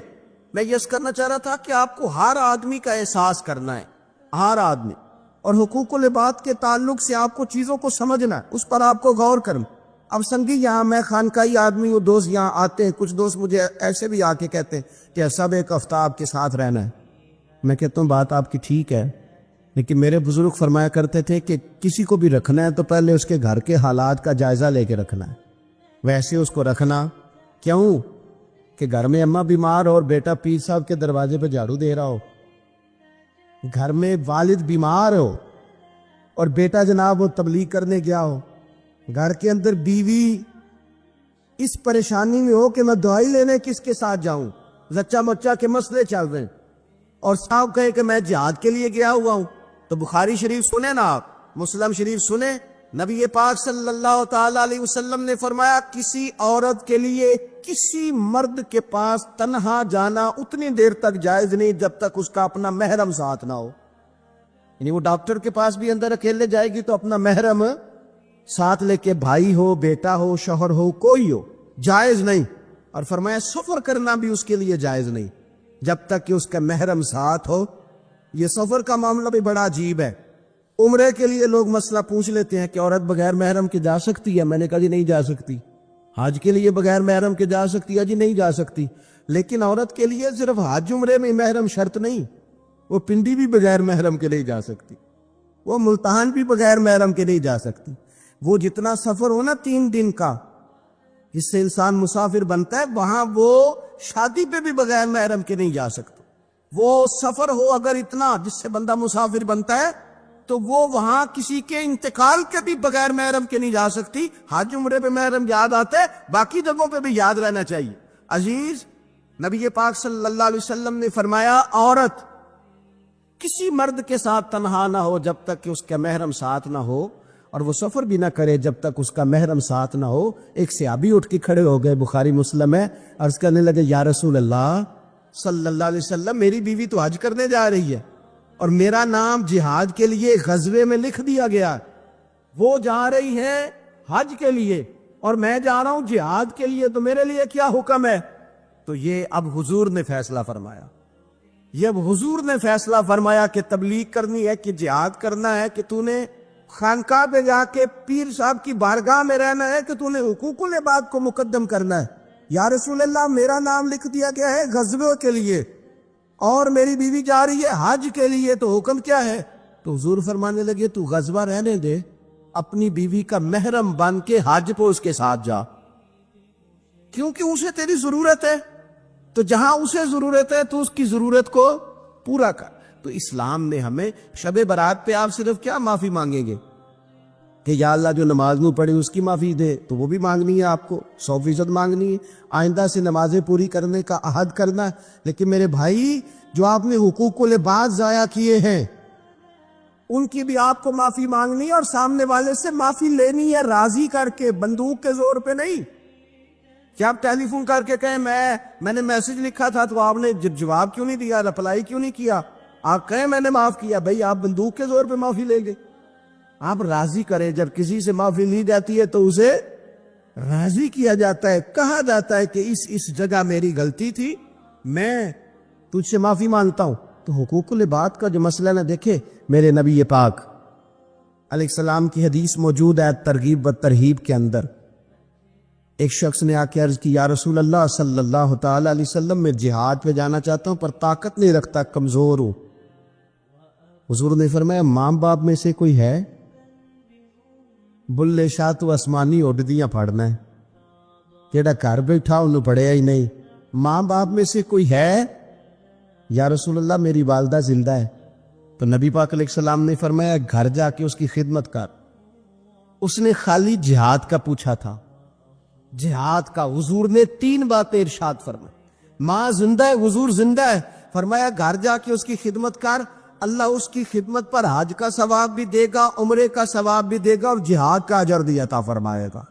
میں یہ کرنا چاہ رہا تھا کہ آپ کو ہر آدمی کا احساس کرنا ہے، ہر آدمی، اور حقوق العباد کے تعلق سے آپ کو چیزوں کو سمجھنا ہے، اس پر آپ کو غور کرنا. اب سنگی یہاں میں خانقاہی آدمی ہوں، دوست یہاں آتے ہیں، کچھ دوست مجھے ایسے بھی آ کے کہتے ہیں کہ سب ایک ہفتہ آپ کے ساتھ رہنا ہے. میں کہتا ہوں بات آپ کی ٹھیک ہے، لیکن میرے بزرگ فرمایا کرتے تھے کہ کسی کو بھی رکھنا ہے تو پہلے اس کے گھر کے حالات کا جائزہ لے کے رکھنا ہے. ویسے اس کو رکھنا کیوں کہ گھر میں اماں بیمار ہو اور بیٹا پیر صاحب کے دروازے پہ جھاڑو دے رہا ہو، گھر میں والد بیمار ہو اور بیٹا جناب وہ تبلیغ کرنے گیا ہو، گھر کے اندر بیوی اس پریشانی میں ہو کہ میں دوائی لینے کس کے ساتھ جاؤں، زچہ مچہ کے مسئلے چل رہے ہیں، اور صاحب کہے کہ میں جہاد کے لیے گیا ہوا ہوں، تو بخاری شریف سنیں نا آپ، مسلم شریف سنیں، نبی پاک صلی اللہ تعالی علیہ وسلم نے فرمایا کسی عورت کے لیے کسی مرد کے پاس تنہا جانا اتنی دیر تک جائز نہیں جب تک اس کا اپنا محرم ساتھ نہ ہو. یعنی وہ ڈاکٹر کے پاس بھی اندر اکیلے جائے گی تو اپنا محرم ساتھ لے کے، بھائی ہو، بیٹا ہو، شوہر ہو، کوئی ہو، جائز نہیں. اور فرمایا سفر کرنا بھی اس کے لیے جائز نہیں جب تک کہ اس کا محرم ساتھ ہو. یہ سفر کا معاملہ بھی بڑا عجیب ہے. عمرے کے لیے لوگ مسئلہ پوچھ لیتے ہیں کہ عورت بغیر محرم کے جا سکتی ہے، میں نے کہا جی نہیں جا سکتی. حج کے لیے بغیر محرم کے جا سکتی ہے، جی نہیں جا سکتی. لیکن عورت کے لیے صرف حج عمرے میں محرم شرط نہیں، وہ پنڈی بھی بغیر محرم کے نہیں جا سکتی، وہ ملتان بھی بغیر محرم کے نہیں جا سکتی. وہ جتنا سفر ہو نا 3 دن کا، جس سے انسان مسافر بنتا ہے، وہاں وہ شادی پہ بھی بغیر محرم کے نہیں جا سکتا. وہ سفر ہو اگر اتنا جس سے بندہ مسافر بنتا ہے تو وہ وہاں کسی کے انتقال کے بھی بغیر محرم کے نہیں جا سکتی. حج عمرے پہ محرم یاد آتے، باقی جگہوں پہ بھی یاد رہنا چاہیے. عزیز، نبی پاک صلی اللہ علیہ وسلم نے فرمایا عورت کسی مرد کے ساتھ تنہا نہ ہو جب تک کہ اس کا محرم ساتھ نہ ہو، اور وہ سفر بھی نہ کرے جب تک اس کا محرم ساتھ نہ ہو. ایک صحابی اٹھ کے کھڑے ہو گئے، بخاری مسلم ہے، عرض کرنے لگے یا رسول اللہ صلی اللہ علیہ وسلم، میری بیوی تو حج کرنے جا رہی ہے اور میرا نام جہاد کے لیے غزوے میں لکھ دیا گیا، وہ جا رہی ہے حج کے لیے اور میں جا رہا ہوں جہاد کے لیے، تو میرے لیے کیا حکم ہے؟ تو یہ اب حضور نے فیصلہ فرمایا، یہ اب حضور نے فیصلہ فرمایا کہ تبلیغ کرنی ہے کہ جہاد کرنا ہے، کہ تو نے خانقاہ پہ جا کے پیر صاحب کی بارگاہ میں رہنا ہے، کہ تو نے حقوق العباد کو مقدم کرنا ہے. یا رسول اللہ میرا نام لکھ دیا گیا ہے غزوے کے لیے اور میری بیوی جا رہی ہے حج کے لیے، تو حکم کیا ہے؟ تو حضور فرمانے لگے تو غزوہ رہنے دے، اپنی بیوی کا محرم بن کے حج پہ اس کے ساتھ جا، کیونکہ اسے تیری ضرورت ہے. تو جہاں اسے ضرورت ہے تو اس کی ضرورت کو پورا کر. تو اسلام نے ہمیں شب برات پہ آپ صرف کیا معافی مانگیں گے کہ یا اللہ جو نماز میں پڑھی اس کی معافی دے، تو وہ بھی مانگنی ہے آپ کو، 100% مانگنی ہے. آئندہ سے نمازیں پوری کرنے کا عہد کرنا ہے. لیکن میرے بھائی، جو آپ نے حقوق العباد ضائع کیے ہیں ان کی بھی آپ کو معافی مانگنی ہے، اور سامنے والے سے معافی لینی ہے راضی کر کے، بندوق کے زور پہ نہیں. کیا آپ ٹیلی فون کر کے کہیں میں نے میسج لکھا تھا تو آپ نے جواب کیوں نہیں دیا، رپلائی کیوں نہیں کیا؟ آپ کہیں میں نے معاف کیا، بھائی آپ بندوق کے زور پہ معافی لیں گے؟ آپ راضی کریں. جب کسی سے معافی لی جاتی ہے تو اسے راضی کیا جاتا ہے، کہا جاتا ہے کہ اس جگہ میری غلطی تھی، میں تجھ سے معافی مانگتا ہوں. تو حقوق العباد کا جو مسئلہ نہ دیکھے، میرے نبی پاک علیہ السلام کی حدیث موجود ہے ترغیب و ترہیب کے اندر. ایک شخص نے آ کے عرض کی یا رسول اللہ صلی اللہ تعالی علیہ وسلم، میں جہاد پہ جانا چاہتا ہوں پر طاقت نہیں رکھتا، کمزور ہوں. حضور نے فرمایا ماں باپ میں سے کوئی ہے؟ بلے شاہ تو آسمانی اڈدیاں پڑھنا ہے، جیڑا گھر بیٹھا انہوں پڑھیا ہی نہیں. ماں باپ میں سے کوئی ہے؟ یا رسول اللہ میری والدہ زندہ ہے. تو نبی پاک علیہ السلام نے فرمایا گھر جا کے اس کی خدمت کر. اس نے خالی جہاد کا پوچھا تھا، جہاد کا. حضور نے 3 باتیں ارشاد فرمائی. ماں زندہ ہے، حضور زندہ ہے، فرمایا گھر جا کے اس کی خدمت کر، اللہ اس کی خدمت پر حج کا ثواب بھی دے گا، عمرے کا ثواب بھی دے گا، اور جہاد کا اجر بھی عطا فرمائے گا.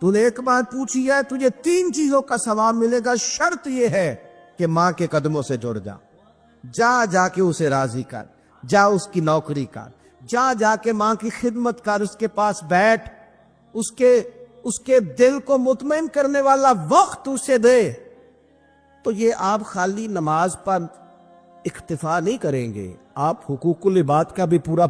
تو نے ایک بات پوچھی ہے، تجھے 3 چیزوں کا ثواب ملے گا. شرط یہ ہے کہ ماں کے قدموں سے جڑ جا، جا کے اسے راضی کر، جا اس کی نوکری کر، جا کے ماں کی خدمت کر، اس کے پاس بیٹھ، اس کے دل کو مطمئن کرنے والا وقت اسے دے. تو یہ آپ خالی نماز پر اکتفا نہیں کریں گے، آپ حقوق العباد کا بھی پورا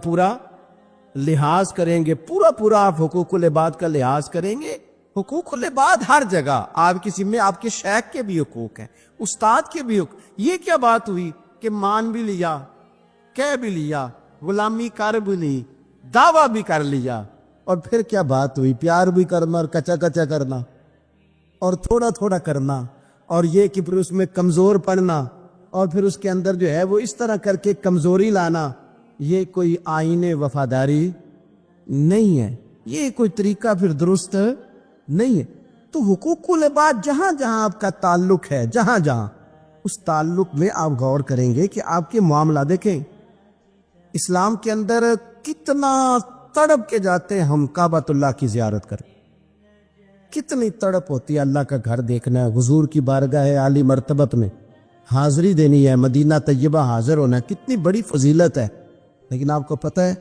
لحاظ کریں گے. پورا آپ حقوق العباد کا لحاظ کریں گے. حقوق العباد ہر جگہ آپ کے ذمہ، آپ کے شیخ کے بھی حقوق ہیں، استاد کے بھی حقوق. یہ کیا بات ہوئی کہ مان بھی لیا، کہہ بھی لیا، غلامی کر بھی لی، دعویٰ بھی کر لیا، اور پھر کیا بات ہوئی؟ پیار بھی کرنا اور کچا کرنا اور تھوڑا کرنا اور یہ کہ پھر اس میں کمزور پڑنا اور پھر اس کے اندر جو ہے وہ اس طرح کر کے کمزوری لانا، یہ کوئی آئین وفاداری نہیں ہے، یہ کوئی طریقہ پھر درست نہیں ہے۔ تو حقوق العباد جہاں جہاں آپ کا تعلق ہے، جہاں جہاں اس تعلق میں آپ غور کریں گے کہ آپ کے معاملہ دیکھیں۔ اسلام کے اندر کتنا تڑپ کے جاتے ہیں ہم کعبۃ اللہ کی زیارت کریں، کتنی تڑپ ہوتی ہے اللہ کا گھر دیکھنا ہے، حضور کی بارگاہ عالی مرتبت میں حاضری دینی ہے، مدینہ طیبہ حاضر ہونا ہے، کتنی بڑی فضیلت ہے۔ لیکن آپ کو پتہ ہے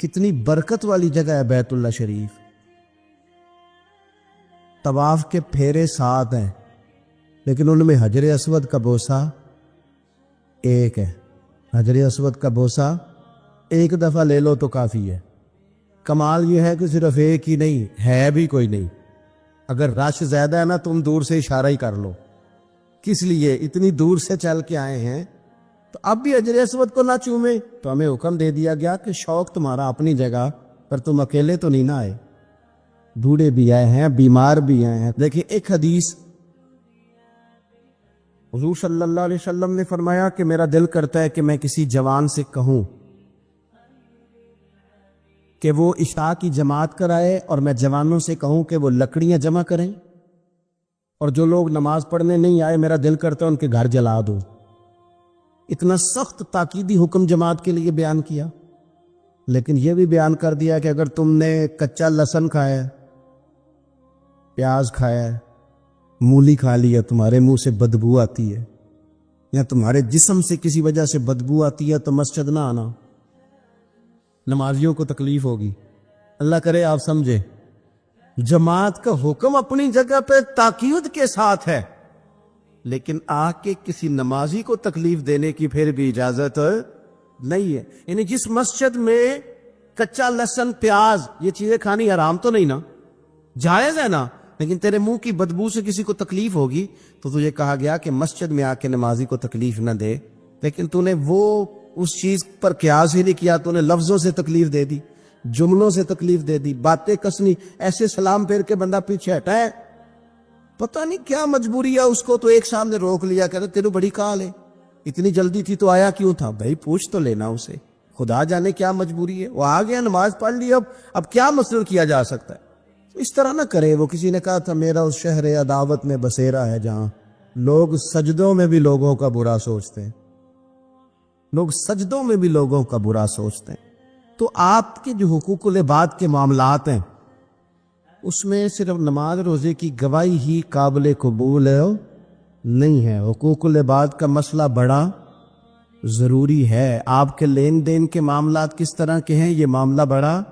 کتنی برکت والی جگہ ہے بیت اللہ شریف، طواف کے پھیرے 7 ہیں لیکن ان میں حجر اسود کا بوسہ ایک ہے۔ حجر اسود کا بوسہ ایک دفعہ لے لو تو کافی ہے۔ کمال یہ ہے کہ صرف ایک ہی نہیں ہے، بھی کوئی نہیں۔ اگر رش زیادہ ہے نا تم دور سے اشارہ ہی کر لو، کس لیے اتنی دور سے چل کے آئے ہیں تو اب بھی حجر اسود کو نہ چومیں۔ تو ہمیں حکم دے دیا گیا کہ شوق تمہارا اپنی جگہ پر، تم اکیلے تو نہیں نہ آئے، بوڑھے بھی آئے ہیں، بیمار بھی آئے ہیں۔ دیکھیں ایک حدیث حضور صلی اللہ علیہ وسلم نے فرمایا کہ میرا دل کرتا ہے کہ میں کسی جوان سے کہوں کہ وہ عشاء کی جماعت کرائے، اور میں جوانوں سے کہوں کہ وہ لکڑیاں جمع کریں، اور جو لوگ نماز پڑھنے نہیں آئے میرا دل کرتا ہے ان کے گھر جلا دو۔ اتنا سخت تاکیدی حکم جماعت کے لیے بیان کیا، لیکن یہ بھی بیان کر دیا کہ اگر تم نے کچا لہسن کھایا ہے، پیاز کھایا ہے، مولی کھا لی ہے، تمہارے منہ سے بدبو آتی ہے یا تمہارے جسم سے کسی وجہ سے بدبو آتی ہے تو مسجد نہ آنا، نمازیوں کو تکلیف ہوگی۔ اللہ کرے آپ سمجھے، جماعت کا حکم اپنی جگہ پہ تاکید کے ساتھ ہے، لیکن آ کے کسی نمازی کو تکلیف دینے کی پھر بھی اجازت نہیں ہے۔ یعنی جس مسجد میں کچا لہسن پیاز یہ چیزیں کھانی حرام تو نہیں نا، جائز ہے نا، لیکن تیرے منہ کی بدبو سے کسی کو تکلیف ہوگی تو تجھے کہا گیا کہ مسجد میں آ کے نمازی کو تکلیف نہ دے، لیکن تو نے وہ اس چیز پر قیاس ہی نہیں کیا، تو نے لفظوں سے تکلیف دے دی، جملوں سے تکلیف دے دی، باتیں کسنی، ایسے سلام پھیر کے بندہ پیچھے ہٹا ہے، پتہ نہیں کیا مجبوری ہے اس کو، تو ایک سامنے روک لیا، کہتے تیرے بڑی کال ہے، اتنی جلدی تھی تو آیا کیوں تھا؟ بھائی پوچھ تو لینا اسے، خدا جانے کیا مجبوری ہے، وہ آ گیا نماز پڑھ لی، اب کیا مسئلہ کیا جا سکتا ہے؟ اس طرح نہ کرے۔ وہ کسی نے کہا تھا میرا اس شہر عداوت میں بسیرا ہے جہاں لوگ سجدوں میں بھی لوگوں کا برا سوچتے ہیں، لوگ سجدوں میں بھی لوگوں کا برا سوچتے ہیں۔ تو آپ کے جو حقوق العباد کے معاملات ہیں اس میں صرف نماز روزے کی گواہی ہی قابل قبول نہیں ہے، حقوق العباد کا مسئلہ بڑا ضروری ہے۔ آپ کے لین دین کے معاملات کس طرح کے ہیں، یہ معاملہ بڑا